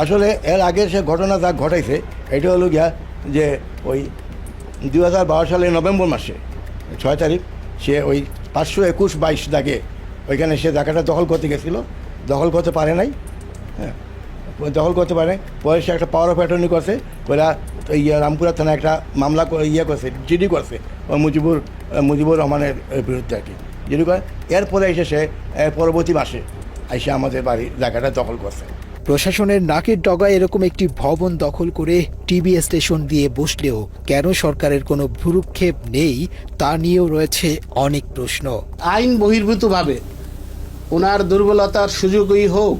আসলে এর আগে সে ঘটনা যা ঘটাইছে এটা হলো গিয়া যে ওই 2012 সালের নভেম্বর মাসে 6 তারিখ সে ওই 521-22 দাগে ওইখানে সে জায়গাটা দখল করতে গেছিলো, দখল করতে পারে নাই। হ্যাঁ, দখল করতে পারে, পরে সে একটা পাওয়ার অফ অ্যাটর্নি করছে, ওরা রামপুরা থানায় একটা মামলা করছে, জিডি করছে ওই মুজিবুর রহমানের বিরুদ্ধে আর কি, জিডি করে। এরপরে এসে সে পরবর্তী মাসে এসে আমাদের বাড়ির জায়গাটা দখল করছে। প্রশাসনের নাকের ডগায় এরকম একটি ভবন দখল করে টিভি স্টেশন দিয়ে বসলেও কেন সরকারের কোনো ভ্রুক্ষেপ নেই তা নিয়েও রয়েছে অনেক প্রশ্ন। আইন বহির্ভূতভাবে ওনার দুর্বলতার সুযোগই হোক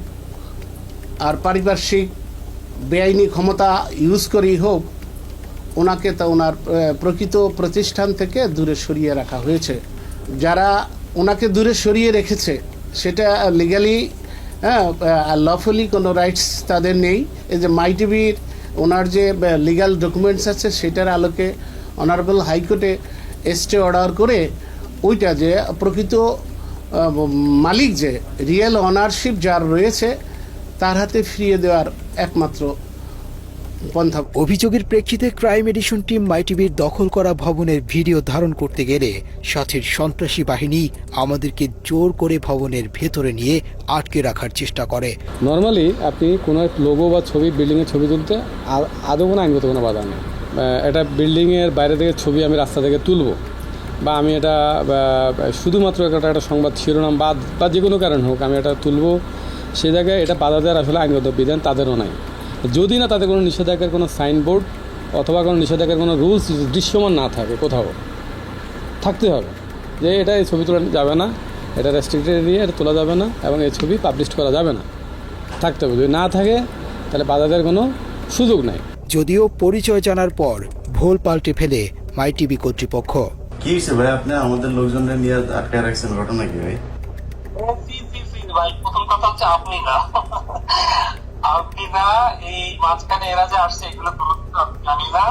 আর পারিপার্শ্বিক বেআইনি ক্ষমতা ইউজ করেই হোক, ওনাকে তা ওনার প্রকৃত প্রতিষ্ঠান থেকে দূরে সরিয়ে রাখা হয়েছে। যারা ওনাকে দূরে সরিয়ে রেখেছে সেটা লিগালি, লফুলি কোনো রাইটস তাদের নেই। এই যে মাই টিভির ওনার যে লিগাল ডকুমেন্টস আছে সেটার আলোকে অনারেবল হাইকোর্টে স্টে অর্ডার করে ওইটা যে প্রকৃত মালিক, যে রিয়েল অনারশিপ যার রয়েছে, তার হাতে ফিরিয়ে দেওয়ার একমাত্র পন্থা। অভিযোগের প্রেক্ষিতে ক্রাইম এডিশন টিম মাই টিভির দখল করা ভবনের ভিডিও ধারণ করতে গেলে সাথীর সন্ত্রাসী বাহিনী আমাদেরকে জোর করে ভবনের ভেতরে নিয়ে আটকে রাখার চেষ্টা করে। নর্মালি আপনি কোনো লোগো বা ছবি, বিল্ডিংয়ের ছবি তুলতে আদৌ কোনো আইনগত কোনো বাধা নেই। এটা বিল্ডিংয়ের বাইরে থেকে ছবি আমি রাস্তা থেকে তুলব, বা আমি এটা শুধুমাত্র একটা সংবাদ শিরোনাম বা যে কোনো কারণ হোক আমি এটা তুলব, সে জায়গায় এটা বাধা দেওয়ার আসলে আইনগত বিধান তাদেরও নাই। যদি না তাদের কোনো নিষেধাজ্ঞার কোনো সাইনবোর্ড অথবা কোনো নিষেধাজ্ঞার কোনো রুলস দৃশ্যমান না থাকে, কোথাও থাকতে হবে যে এটা এই ছবি তোলা যাবে না, এটা রেস্ট্রিক্টেড এরিয়া, এটা তোলা যাবে না এবং এই ছবি পাবলিশ করা যাবে না, থাকতে হবে। যদি না থাকে তাহলে বাধা দেওয়ার কোনো সুযোগ নাই। যদিও পরিচয় জানার পর ভোল পাল্টে ফেলে মাই টিভি কর্তৃপক্ষ। কি হয়েছে ভাই, আপনি আমাদের লোকজনরা নিয়ে আটকায় রাখছেন, ঘটনা কি ভাই? ভাই প্রথম কথা হচ্ছে আপনি না এই মাঝখানে এরা যে আসছে এগুলো জানি না।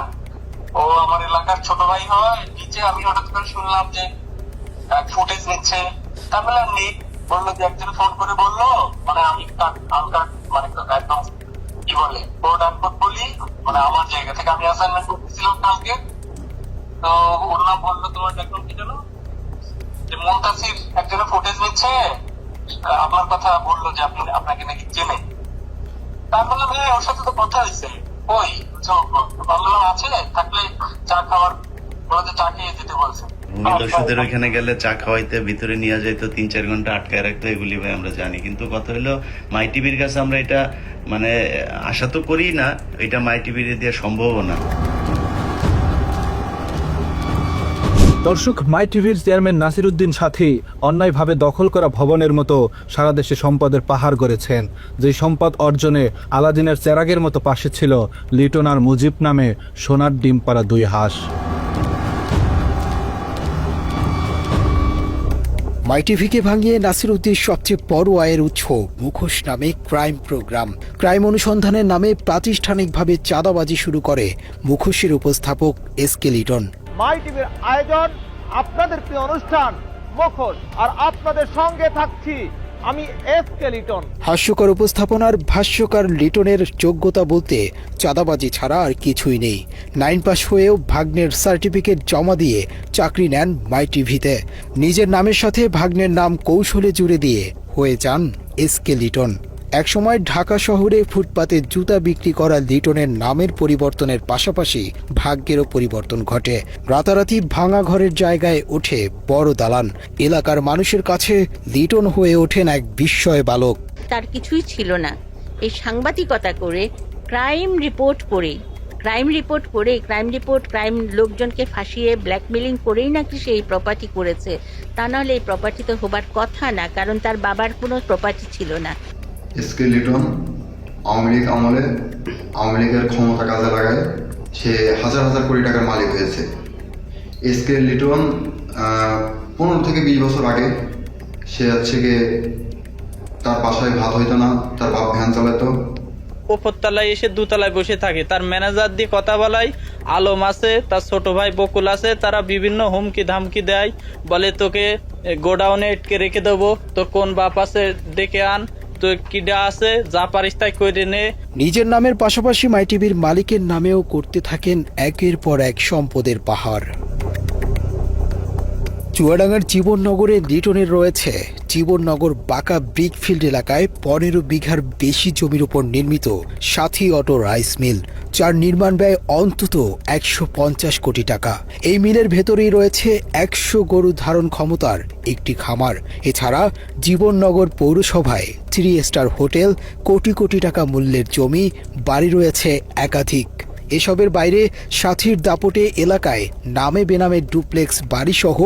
ও আমার এলাকার ছোট ভাই হয়, নিচে আমি হঠাৎ করে শুনলাম যে ফুটেজ নিচ্ছে। তারপরে আমি বললো যে একজন ফোন করে বললো, মানে আমি মানে একদম কি বলে কোড আনকোড বলি, মানে আমার জায়গা থেকে আমি অ্যাসাইনমেন্ট করতেছিলাম কালকে। তো ওর নাম বললো, তোমার ব্যাকগ্রাউন্ড কি জানো, যে মুনতাসির একজনের ফুটেজ নিচ্ছে, আপনার কথা বললো যে আপনি আপনাকে নাকি চেনে। তার বললাম হ্যাঁ ওর সাথে তো কথা হয়েছে, ওই বললাম আছে থাকলে চা খাওয়ার বলতে চা খেয়ে যেতে বলছে। দর্শকদের ওইখানে গেলে চা খাওয়াইতে ভিতরে নিয়ে যাইতো, 3-4 ঘন্টা আটকায় রাখতো, এগুলি ভাই আমরা জানি। কিন্তু কথা হলো মাই টিভির কাছে আমরা এটা মানে আশা তো করি না, এটা মাই টিভির দিয়ে সম্ভবও না। দর্শক, মাই টিভির চেয়ারম্যান নাসিরউদ্দিন সাথী অন্যায়ভাবে দখল করা ভবনের মতো সারা দেশে সম্পদের পাহাড় গড়েছেন। যে সম্পদ অর্জনে আলাদিনের চেরাগের মতো পাশে ছিল লিটন আর মুজিব নামে সোনার ডিম পাড়া দুই হাঁস। মাই টিভিকে ভাঙিয়ে নাসিরউদ্দিন সবচেয়ে বড় আয়ের উৎস মুখোশ নামে ক্রাইম প্রোগ্রাম। ক্রাইম অনুসন্ধানের নামে প্রাতিষ্ঠানিকভাবে চাঁদাবাজি শুরু করে মুখোশের উপস্থাপক এসকে লিটন। মাই টিভির আয়োজন আপনাদের প্রিয় অনুষ্ঠান মুখোশ, আর আপনাদের সঙ্গে থাকছি আমি এসকে লিটন। হাস্যকর উপস্থাপনার ভাষ্যকার লিটনের যোগ্যতা বলতে চাঁদাবাজি ছাড়া আর কিছুই নেই। 9 পাস হয়েও ভাগ্নের সার্টিফিকেট জমা দিয়ে চাকরি নেন মাই টিভিতে। নিজের নামের সাথে ভাগ্নের নাম কৌশলে জুড়ে দিয়ে হয়ে যান এসকে লিটন। একসময় ঢাকা শহরে ফুটপাতে জুতা বিক্রি করা লিটনের নামের পরিবর্তনের পাশাপাশি ভাগ্যেরও পরিবর্তন ঘটে। রাতারাতি ভাঙা ঘরের জায়গায় ওঠে বড় দালান। এলাকার মানুষের কাছে লিটন হয়ে ওঠেন এক বিস্ময় বালক। তার কিছুই ছিল না, এই সাংবাদিকতা করে ক্রাইম লোকজনকে ফাঁসিয়ে ব্ল্যাকমেলিং করেই নাকি সে এই প্রপার্টি করেছে। তা নাহলে এই প্রপার্টি তো হবার কথা না, কারণ তার বাবার কোনো প্রপার্টি ছিল না। এসকে লিটন আওয়ামী লীগ আমলে আওয়ামী লীগের ক্ষমতা কাজে লাগায় সে হাজার হাজার কোটি টাকার মালিক হয়েছে। এসকে লিটন 15 থেকে 20 বছর আগে সে হচ্ছে গিয়ে তার বাসায় ভাত হইতো না, তার বাপ ভ্যান চালাতো। উপরতলায় এসে দোতলায় বসে থাকে, তার ম্যানেজার দিয়ে কথা বলাই, আলম আছে, তার ছোট ভাই বকুল আছে, তারা বিভিন্ন হুমকি ধামকি দেয়, বলে তোকে গোডাউনে আটকে রেখে দেবো, তো কোন বাপ আছে ডেকে আন, তো কিডা আছে যা পারিস তাই করে নে। নিজের নামের পাশাপাশি মাই টিভির মালিকের নামেও করতে থাকেন একের পর এক সম্পদের পাহাড়। চুয়াডাঙ্গার জীবননগরে লিটনের রয়েছে জীবননগর বাঁকা ব্রিকফিল্ড এলাকায় 15 বিঘার বেশি জমির উপর নির্মিত সাথী অটো রাইস মিল, যার নির্মাণ ব্যয় অন্তত 150 কোটি টাকা। এই মিলের ভেতরেই রয়েছে 100 গরু ধারণ ক্ষমতার একটি খামার। এছাড়া জীবননগর পৌরসভায় 3 স্টার হোটেল, কোটি কোটি টাকা মূল্যের জমি, বাড়ি রয়েছে একাধিক। এসবের বাইরে সাথীর দাপটে এলাকায় নামে বেনামে ডুপ্লেক্স বাড়িসহ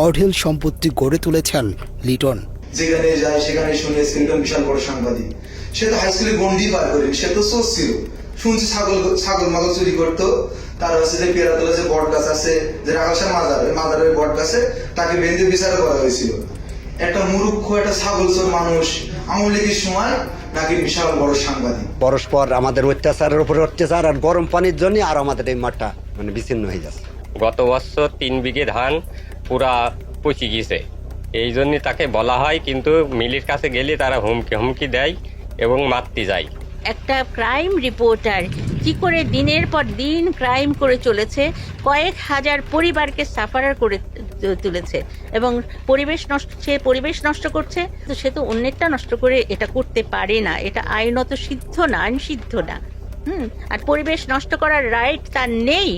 অঢেল সম্পত্তি গড়ে তুলেছেন লিটন। যেখানে যায় সেখানে শুনে লিটন বিশাল বড় সাংবাদিক। সে তো হাই স্কুলে গন্ডি পার করেনি, সে তো সোর্স ছিল। শুনছি ছাগল মাগল চুরি করতো। তার হচ্ছে যে পেরাতলা যে বট গাছ আছে, যে রাখালসার মাজারের বট গাছে তাকে বেঁধে বিচার করা হয়েছিল। একটা মুরুক্ষ একটা ছাগল চোর মানুষ আওয়ামী লীগের সময় নাকি বিশাল বড় সাংবাদিক। পরস্পর আমাদের অত্যাচারের উপরে অত্যাচার আর গরম পানির জন্য আর আমাদের এই মাঠটা মানে বিচ্ছিন্ন হয়ে যাচ্ছে। গত বছর 3 বিঘে ধান পুরা পচে গিয়েছে, এই জন্য তাকে বলা হয়, কিন্তু মিলের কাছে গেলে তারা হুমকি দেয় এবং মারতে যায়। একটা ক্রাইম রিপোর্টার কি করে দিনের পর দিন ক্রাইম করে চলেছে, কয়েক হাজার পরিবারকে সাফারার করে তুলেছে এবং পরিবেশ নষ্ট করছে। তো সে তো অন্যেরটা নষ্ট করে এটা করতে পারে না, এটা আইনত সিদ্ধ না, আইনসিদ্ধ না। আর পরিবেশ নষ্ট করার রাইট তার নেই।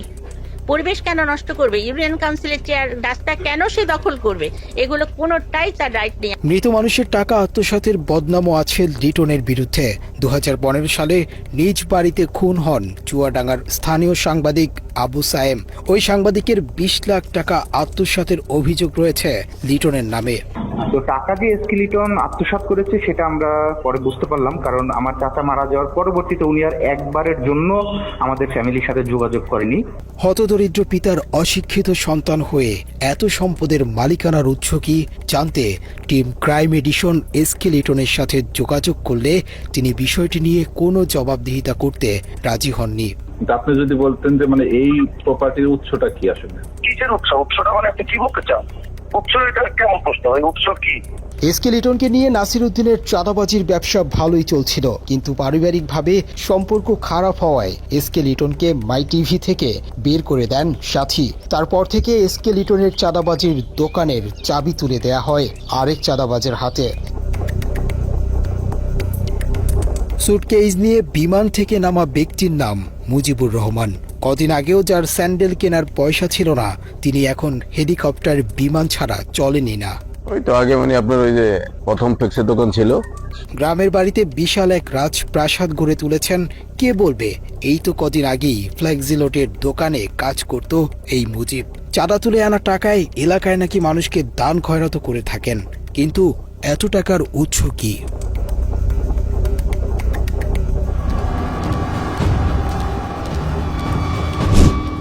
পরিবেশ কেন নষ্ট করবে? ইউনিয়ন কাউন্সিলের চেয়ার রাস্তা কেন সে দখল করবে? এগুলো কোনোটাই তার রাইট নেই। মৃত মানুষের টাকা আত্মসাতের বদনামও আছে লিটনের বিরুদ্ধে। 2015 সালে নিজ বাড়িতে খুন হন চুয়াডাঙ্গার স্থানীয় সাংবাদিক আবু সায়েম। ওই সাংবাদিকের 20 লাখ টাকা আত্মসাতের অভিযোগ রয়েছে লিটনের নামে। তো টাকা যে এসকে লিটন আত্মসাৎ করেছে সেটা আমরা পরে বুঝতে পারলাম, কারণ আমার চাচা মারা যাওয়ার পরবর্তীতে উনি আর একবারের জন্য আমাদের ফ্যামিলির সাথে যোগাযোগ করেনি। হতদরিদ্র পিতার অশিক্ষিত সন্তান হয়ে এত সম্পদের মালিকানার উৎস কি জানতে টিম ক্রাইম এডিশন এসকে লিটনের সাথে যোগাযোগ করলে তিনি বিষয়টি নিয়ে কোনো জবাবদিহিতা করতে রাজি হননি। আপনি যদি বলতেন যে মানে এই প্রপার্টির উৎসটা কি আসলে? কিসের উৎস? উৎসটা মানে আপনি কি বলতে চান? উৎস এটা কেমন প্রশ্ন? ওই উৎস কি? এসকে লিটনকে নিয়ে নাসিরউদ্দিনের চাঁদাবাজির ব্যবসা ভালোই চলছিল, কিন্তু পারিবারিকভাবে সম্পর্ক খারাপ হওয়ায় এসকে লিটনকে মাই টিভি থেকে বের করে দেন সাথী। তারপর থেকে এসকে লিটনের চাঁদাবাজির দোকানের চাবি তুলে দেয়া হয় আরেক চাঁদাবাজের হাতে। সুটকেস নিয়ে বিমান থেকে নামা ব্যক্তির নাম মুজিবুর রহমান। কদিন আগেও যার স্যান্ডেল কেনার পয়সা ছিল না, তিনি এখন হেলিকপ্টার বিমান ছাড়া চলেনি না। ওই তো আগে মানে আপনার ওই যে প্রথম ফ্লেক্সের দোকান ছিল। গ্রামের বাড়িতে বিশাল এক রাজপ্রাসাদ গড়ে তুলেছেন। কে বলবে এই তো কদিন আগেই ফ্লেক্সিলোটের দোকানে কাজ করত এই মুজিব। চাঁদা তুলে আনা টাকায় এলাকায় নাকি মানুষকে দান খয়রাত করে থাকেন, কিন্তু এত টাকার উৎস কি?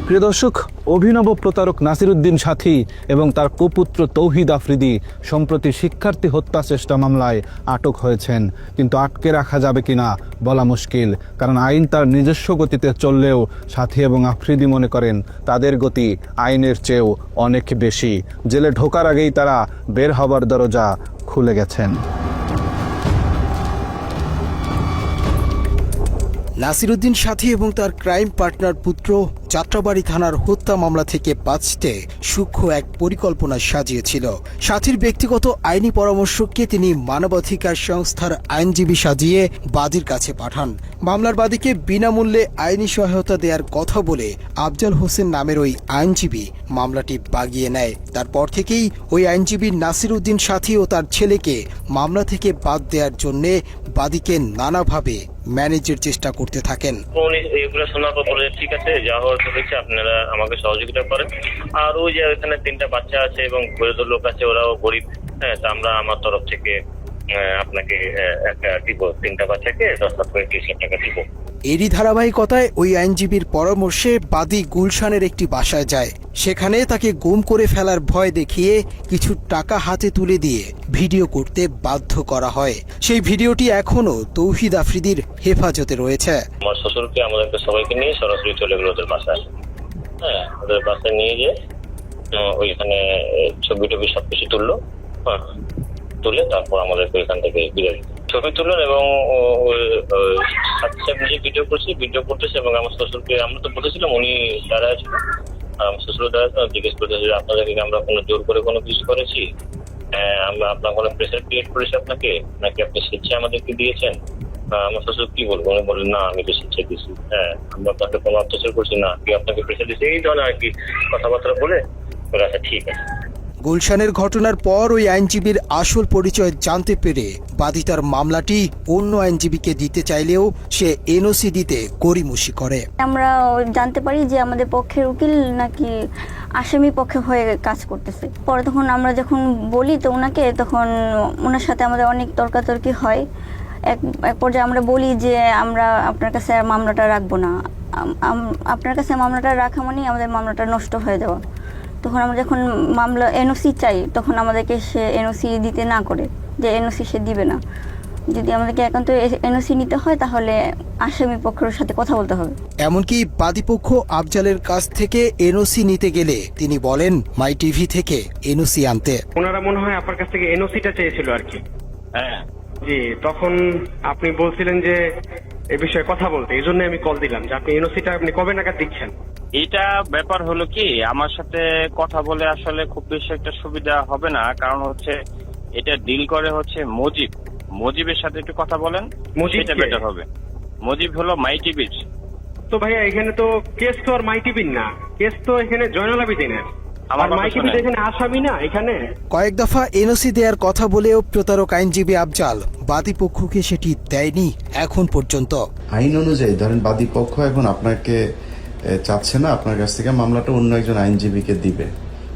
প্রিয় দর্শক, অভিনব প্রতারক নাসিরউদ্দিন সাথী এবং তার কুপুত্র তৌহিদ আফ্রিদি সম্প্রতি শিক্ষার্থী হত্যা চেষ্টা মামলায় আটক হয়েছেন, কিন্তু আটকে রাখা যাবে কিনা বলা মুশকিল, কারণ আইন তার নিজস্ব গতিতে চললেও সাথী এবং আফ্রিদি মনে করেন তাদের গতি আইনের চেয়েও অনেক বেশি। জেলে ঢোকার আগেই তারা বের হবার দরজা খুলে গেছেন। নাসিরউদ্দিন সাথী এবং তার ক্রাইম পার্টনার পুত্র যাত্রাবাড়ি থানার হত্যা মামলা থেকে বাঁচতে সূক্ষ্ম এক পরিকল্পনা সাজিয়েছিল। সাথীর ব্যক্তিগত আইনি পরামর্শককে তিনি মানবাধিকার সংস্থার আইনজীবী সাজিয়ে বাদীর কাছে পাঠান। মামলার বাদীকে বিনামূল্যে আইনি সহায়তা দেওয়ার কথা বলে আফজাল হোসেন নামের ওই আইনজীবী মামলাটি বাগিয়ে নেয়। তারপর থেকেই ওই আইনজীবী নাসিরউদ্দিন সাথী ও তার ছেলেকে মামলা থেকে বাদ দেওয়ার জন্য বাদীকে নানাভাবে ম্যানেজের চেষ্টা করতে থাকেন। এগুলো শোনার পর বলে ঠিক আছে, যা হওয়ার হয়েছে আপনারা আমাকে সহযোগিতা করেন। আর ওই যে এখানে 3টা বাচ্চা আছে এবং গরিব লোক আছে, ওরাও গরিব, হ্যাঁ, তা আমরা আমার তরফ থেকে আপনাকে একটা দিব, 3টা বাচ্চাকে 10 লাখ করে 30 লাখ টাকা দিব। এরই ধারাবাহিকতায় ওই আইনজীবীর পরামর্শে বাদী গুলশানের একটি বাসায় যায়। সেখানে তাকে গুম করে ফেলার ভয় দেখিয়ে কিছু টাকা হাতে তুলে দিয়ে ভিডিও করতে বাধ্য করা হয়। সেই ভিডিওটি এখনো তৌহিদ আফ্রিদির হেফাজতে রয়েছে। আমার শ্বশুরকে আমাদেরকে সবাইকে নিয়ে সরাসরি চলে গেল ওদের বাসায়। হ্যাঁ, ওদের বাসায় নিয়ে গিয়ে ওইখানে ছবি টবি সবকিছু তুললো। হ্যাঁ, তুলে তারপর আমাদেরকে ওইখান থেকে বিদায় দিল। ছবি তুললেন এবং নিজে ভিডিও করতেছে এবং আমার শ্বশুরকে আমরা তো বলেছিলাম, উনি দাঁড়ায় ছিল, আমার শ্বশুর দাঁড়ায় জিজ্ঞেস করতেছে যে আপনাদেরকে আমরা কোনো জোর করে কোনো কিছু করেছি, আমরা আপনার কোনো প্রেসার ক্রিয়েট করেছি আপনাকে, নাকি আপনি স্বেচ্ছায় আমাদেরকে দিয়েছেন? আমার শ্বশুর কি বলবো? উনি বলেন না, আমি তো স্বেচ্ছায় দিয়েছি, হ্যাঁ, আমরা আপনাকে কোনো অত্যাচার করছি না, কি আপনাকে প্রেসার দিয়েছি, এই ধরনের আর কি কথাবার্তা বলে বলে আচ্ছা ঠিক আছে। গুলশানের ঘটনার পর ওই আইনজীবীর আসল পরিচয় জানতে পেরে বাদী তার মামলাটি অন্য আইনজীবীকে দিতে চাইলেও সে এনওসি দিতে গড়িমসি করে। আমরা জানতে পারি যে আমাদের পক্ষের উকিল নাকি আসামি পক্ষে হয়ে কাজ করতেছে। পরে তখন আমরা যখন বলি তো ওনাকে, তখন ওনার সাথে আমাদের অনেক তর্কাতর্কি হয়। এক পর্যায়ে আমরা বলি যে আমরা আপনার কাছে আর মামলাটা রাখবো না, আপনার কাছে মামলাটা রাখা মানে আমাদের মামলাটা নষ্ট হয়ে যাওয়া। তখন আমরা যখন মামলা এনওসি চাই, তখন আমাদেরকে সে এনওসি দিতে না করে, যে এনওসি সে দিবে না। যদি আমাদেরকে একান্ত এনওসি নিতে হয় তাহলে আসামি পক্ষের সাথে কথা বলতে হবে। এমনকি বাদীপক্ষ আফজালের কাছ থেকে এনওসি নিতে গেলে তিনি বলেন মাই টিভি থেকে এনওসি আনতে। ওনারা মনে হয় আপনার কাছ থেকে এনওসিটা চেয়েছিল আর কি। হ্যাঁ জি, তখন আপনি বলছিলেন যে এ বিষয়ে কথা বলতে, এই জন্য আমি কল দিলাম যে আপনি এনওসিটা আপনি কবে নাগাদ দিচ্ছেন। এটা ব্যাপার হলো কি, আমার সাথে কথা বলে আসলে খুব বেশি একটা সুবিধা হবে না, কারণ হচ্ছে এটা ডিল করে হচ্ছে মজিবের সাথে একটু কথা বলেন, সেটা বেটার হবে। মজিব হলো মাই টিভির। তো ভাইয়া এখানে তো কেস তো আর মাই টিভির না, কেস তো এখানে জয়নাল আবেদিনের। আমার মাই টিভির এখানে আসামি না এখানে। কয়েক দফা এনওসি দেওয়ার কথা বলেও প্রতারক আইনজীবী আফজাল বাদী পক্ষকে সেটি দেয়নি এখন পর্যন্ত। আইন অনুযায়ী ধরেন বাদী পক্ষ এখন আপনাকে চাচ্ছে না আপনার কাছ থেকে মামলাটা অন্য একজন আইনজীবীকে দিবে,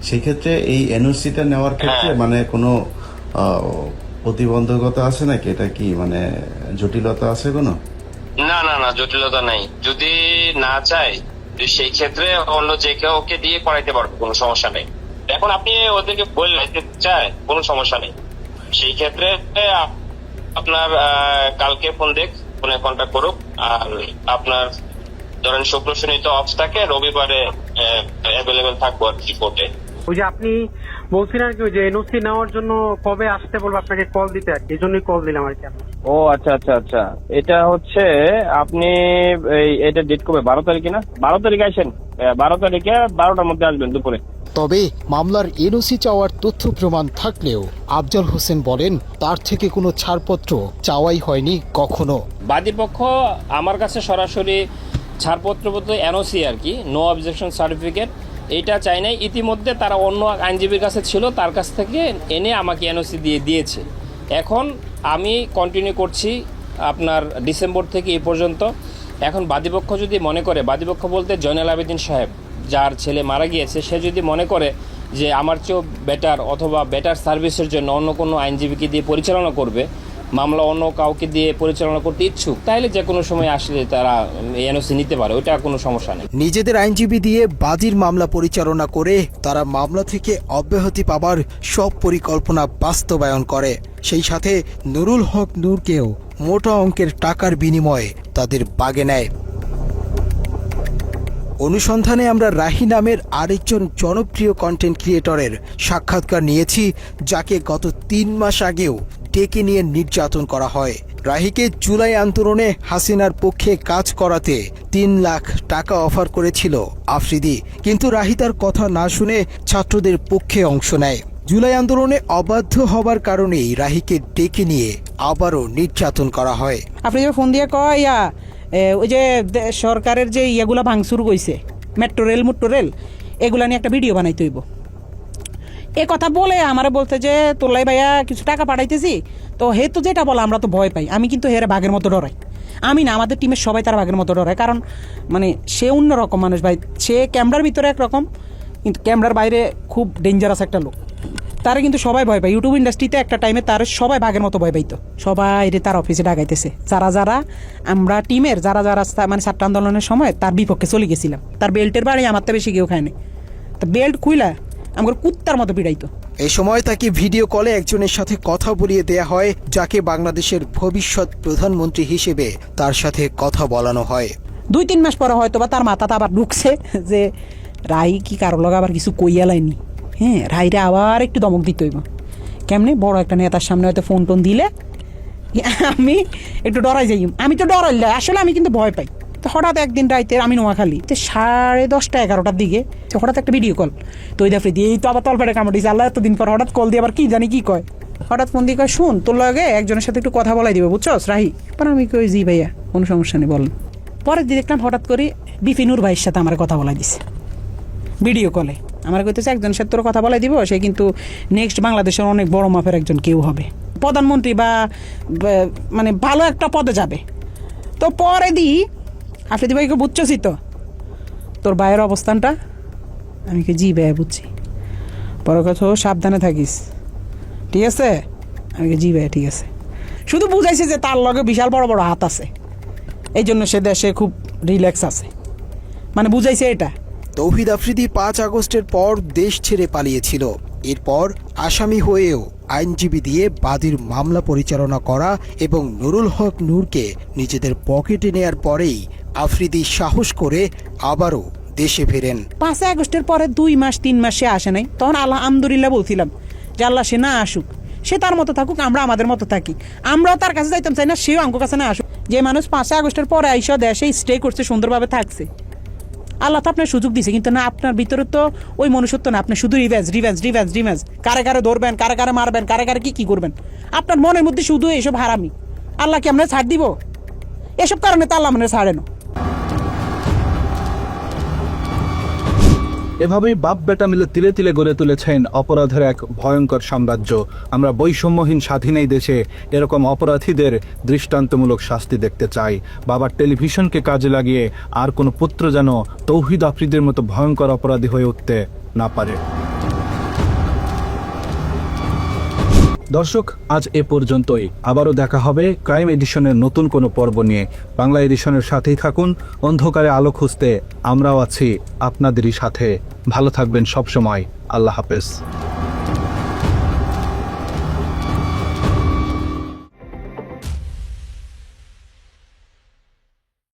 সেই ক্ষেত্রে এই এনওসিটা নেওয়ার ক্ষেত্রে মানে কোনো প্রতিবন্ধকতা আছে নাকি? এটা কি মানে জটিলতা আছে কোনো? না না না, জটিলতা নাই। যদি না চায় সেই ক্ষেত্রে অন্য যে কেউ ওকে দিয়ে করাইতে পারবে, কোনো সমস্যা নেই। এখন আপনি ওদেরকে বললেন যে চায়, কোনো সমস্যা নেই। সেই ক্ষেত্রে আপনার কালকে ফোনে কন্ট্যাক্ট করুক। আর আপনার ধরেন শুক্র শনি তো অফ থাকে, রবিবারে অ্যাভেলেবেল থাকবো আর কি কোর্টে। ওই যে আপনি বলছিলেন আর কি, ওই যে এনওসি নেওয়ার জন্য কবে আসতে বলবো আপনাকে কল দিতে, আর কি এই জন্যই কল দিলাম আর কি। ও আচ্ছা আচ্ছা আচ্ছা, এটা হচ্ছে আপনি এটা ডেট কবে? 12 তারিখে না? 12 তারিখে আসেন, 12 তারিখে 12টার মধ্যে আসবেন দুপুরে। তবে মামলার এনওসি চাওয়ার তথ্য প্রমাণ থাকলেও আফজল হোসেন বলেন তার থেকে কোনো ছাড়পত্র চাওয়াই হয়নি কখনো। বাদীপক্ষ আমার কাছে সরাসরি ছাড়পত্র বলতে এনওসি আর কি, নো অবজেকশন সার্টিফিকেট, এটা চাই নাই। ইতিমধ্যে তারা অন্য আইনজীবীর কাছে ছিল, তার কাছ থেকে এনে আমাকে এনওসি দিয়েছে। এখন আমি কন্টিনিউ করছি আপনার ডিসেম্বর থেকে এই পর্যন্ত। এখন বাদীপক্ষ যদি মনে করে, বাদীপক্ষ বলতে জয়নাল আবেদিন সাহেব যার ছেলে মারা গিয়েছে, সে যদি মনে করে যে আমার চেয়েও বেটার অথবা বেটার সার্ভিসের জন্য অন্য কোনো আইনজীবীকে দিয়ে পরিচালনা করবে, মামলা অন্য কাউকে দিয়ে পরিচালনা করতে ইচ্ছুক, তাহলে যে কোনো সময় আসলে তারা এনওসি নিতে পারে, ওটা কোনো সমস্যা নেই। নিজেদের আইনজীবী দিয়ে বাদীর মামলা পরিচালনা করে তারা মামলা থেকে অব্যাহতি পাবার সব পরিকল্পনা বাস্তবায়ন করে। সেই সাথে নুরুল হক নূরকেও মোটা অঙ্কের টাকার বিনিময়ে তাদের বাগে নেয়। অনুসন্ধানে আমরা রাহি নামের আরেকজন জনপ্রিয় কন্টেন্ট ক্রিয়েটরের সাক্ষাৎকার নিয়েছি, যাকে গত 3 মাস আগেও ডেকে নিয়ে নির্যাতন করা হয়। রাহিকে জুলাই আন্দোলনে হাসিনার পক্ষে কাজ করাতে 3 লাখ টাকা অফার করেছিল আফ্রিদি, কিন্তু রাহি তার কথা না শুনে ছাত্রদের পক্ষে অংশ নেয়। জুলাই আন্দোলনে অবাধ্য হবার কারণেই রাহিকে ডেকে নিয়ে আবারও নির্যাতন করা হয়। আপনি যে ফোন দিয়ে কয় ওই যে সরকারের যে ইয়েগুলা ভাঙচুর কইছে, মেট্রো রেল এগুলা নিয়ে একটা ভিডিও বানাইতে হইব, এ কথা বলে আমারে বলতে যে তোলাই ভাইয়া কিছু টাকা পাঠাইতেছি, তো হে তো যেটা বলে আমরা তো ভয় পাই। আমি কিন্তু হেরে বাঘের মতো ডরাই। আমি না, আমাদের টিমের সবাই তার বাঘের মতো ডরায়, কারণ মানে সে অন্যরকম মানুষ ভাই। সে ক্যামেরার ভিতরে একরকম, কিন্তু ক্যামেরার বাইরে খুব ডেঞ্জারাস একটা লোক। তারা কিন্তু সবাই ভয় পায়। ইউটিউব ইন্ডাস্ট্রিতে একটা টাইমে তার সবাই বাঘের মতো ভয় পাইতো। সবাই রে তার অফিসে ডাকাইতেছে, যারা আমরা টিমের যারা মানে ছাত্র আন্দোলনের সময় তার বিপক্ষে চলে গেছিলাম। তার বেল্টের বাড়ি আমার তো বেশি কেউ খায়নি, তা বেল্ট খুইলা আমার কুত্তার মতো পিড়াইতো। এই সময় তাকে ভিডিও কলে একজনের সাথে কথা বলিয়ে দেয়া হয়, যাকে বাংলাদেশের ভবিষ্যৎ প্রধানমন্ত্রী হিসেবে তার সাথে কথা বলানো হয়। 2-3 মাস পরে হয়তো বা তার মাথাতে আবার ঢুকছে যে রাহি কি কারো লগে আবার কিছু কইয়া লাইনি। হ্যাঁ, রাহিরে আবার একটু দমক দিতে হইব। কেমনে বড় একটা নেতার সামনে হয়তো ফোন টোন দিলে আমি একটু ডরাই যাই। আমি তো ডরাই, আসলে আমি কিন্তু ভয় পাই। তো হঠাৎ একদিন রাইতে আমি নোয়াখালী 10:30-11টার দিকে হঠাৎ একটা ভিডিও কল, তো ওই দাফে দিয়ে তো আবার তলপেটে কামড় দিয়েছে। আল্লাহ এতদিন পর হঠাৎ কল দিয়ে আবার কি জানি কি কয়, হঠাৎ ফোন দিয়ে কয় শুন তোর লগে একজনের সাথে একটু কথা বলাই দিবে, বুঝছস রাহি? পরে আমি কই জি ভাইয়া, কোনো সমস্যা নেই বলেন। পরের দিন দেখলাম হঠাৎ করে বিপিনুর ভাইয়ের সাথে আমার কথা বলাই দিছে ভিডিও কলে। আমার কইতেছে একজনের সাথে তোর কথা বলাই দিব, সে কিন্তু নেক্সট বাংলাদেশের অনেক বড় মাপের একজন কেউ হবে, প্রধানমন্ত্রী বা মানে ভালো একটা পদে যাবে। তো পরে দিই আফ্রিদি ভাইকে বুঝছসই তো তোর ভাইয়ের অবস্থানটা? আমি কি জি ভাইয়া বুঝছি। পরে কথা সাবধানে থাকিস, ঠিক আছে? আমি কি জি ভাইয়া ঠিক আছে। শুধু বুঝাইছে যে তার লগে বিশাল বড় বড় হাত আছে, এই জন্য সে দেশে খুব রিল্যাক্স আছে, মানে বুঝাইছে এটা। তৌহিদ আফ্রিদি 5 আগস্টের পর দেশ ছেড়ে পালিয়েছিল। এরপর আসামি হয়েও আইনজীবী দিয়ে বাদীর মামলা পরিচালনা করা এবং নুরুল হক নূরকে নিজেদের পকেটে নেয়ার পরেই আফ্রিদি সাহস করে আবারও দেশে ফেরেন। 5 আগস্টের পরে 2 মাস 3 মাস সে আসে নাই, তখন আলহামদুলিল্লাহ বলছিলাম যে আল্লাহ সে না আসুক, সে তার মতো থাকুক, আমরা আমাদের মতো থাকি। আমরাও তার কাছে যাইতাম চাই না, সেও আমার কাছে না আসুক। যে মানুষ 5 আগস্টের পরে আইসা দেশে স্টে করছে, সুন্দরভাবে থাকছে, আল্লাহ তো আপনার সুযোগ দিছে, কিন্তু না আপনার ভিতরে তো ওই মনুষ্যত্ব না। আপনি শুধু রিভেঞ্জ, কারে কারে ধরবেন, কারে কারে মারবেন, কারে কারে কি করবেন, আপনার মনের মধ্যে শুধু এইসব হারামি। আল্লাহ কি আপনার ছাড় দিব? এসব কারণে তো আল্লাহ আপনার ছাড়ে না। এভাবেই বাপ বেটা মিলে তিলে তিলে গড়ে তুলেছেন অপরাধের এক ভয়ঙ্কর সাম্রাজ্য। আমরা বৈষম্যহীন স্বাধীন এই দেশে এরকম অপরাধীদের দৃষ্টান্তমূলক শাস্তি দেখতে চাই। বাবার টেলিভিশনকে কাজে লাগিয়ে আর কোনো পুত্র যেন তৌহিদ আফ্রিদির মতো ভয়ঙ্কর অপরাধী হয়ে উঠতে না পারে। দর্শক, আজ এ পর্যন্তই। আবারও দেখা হবে ক্রাইম এডিশনের নতুন কোনো পর্ব নিয়ে। বাংলা এডিশনের সাথেই থাকুন। অন্ধকারে আলো খুঁজতে আমরাও আছি আপনাদেরই সাথে। ভালো থাকবেন সবসময়। আল্লাহ হাফেজ।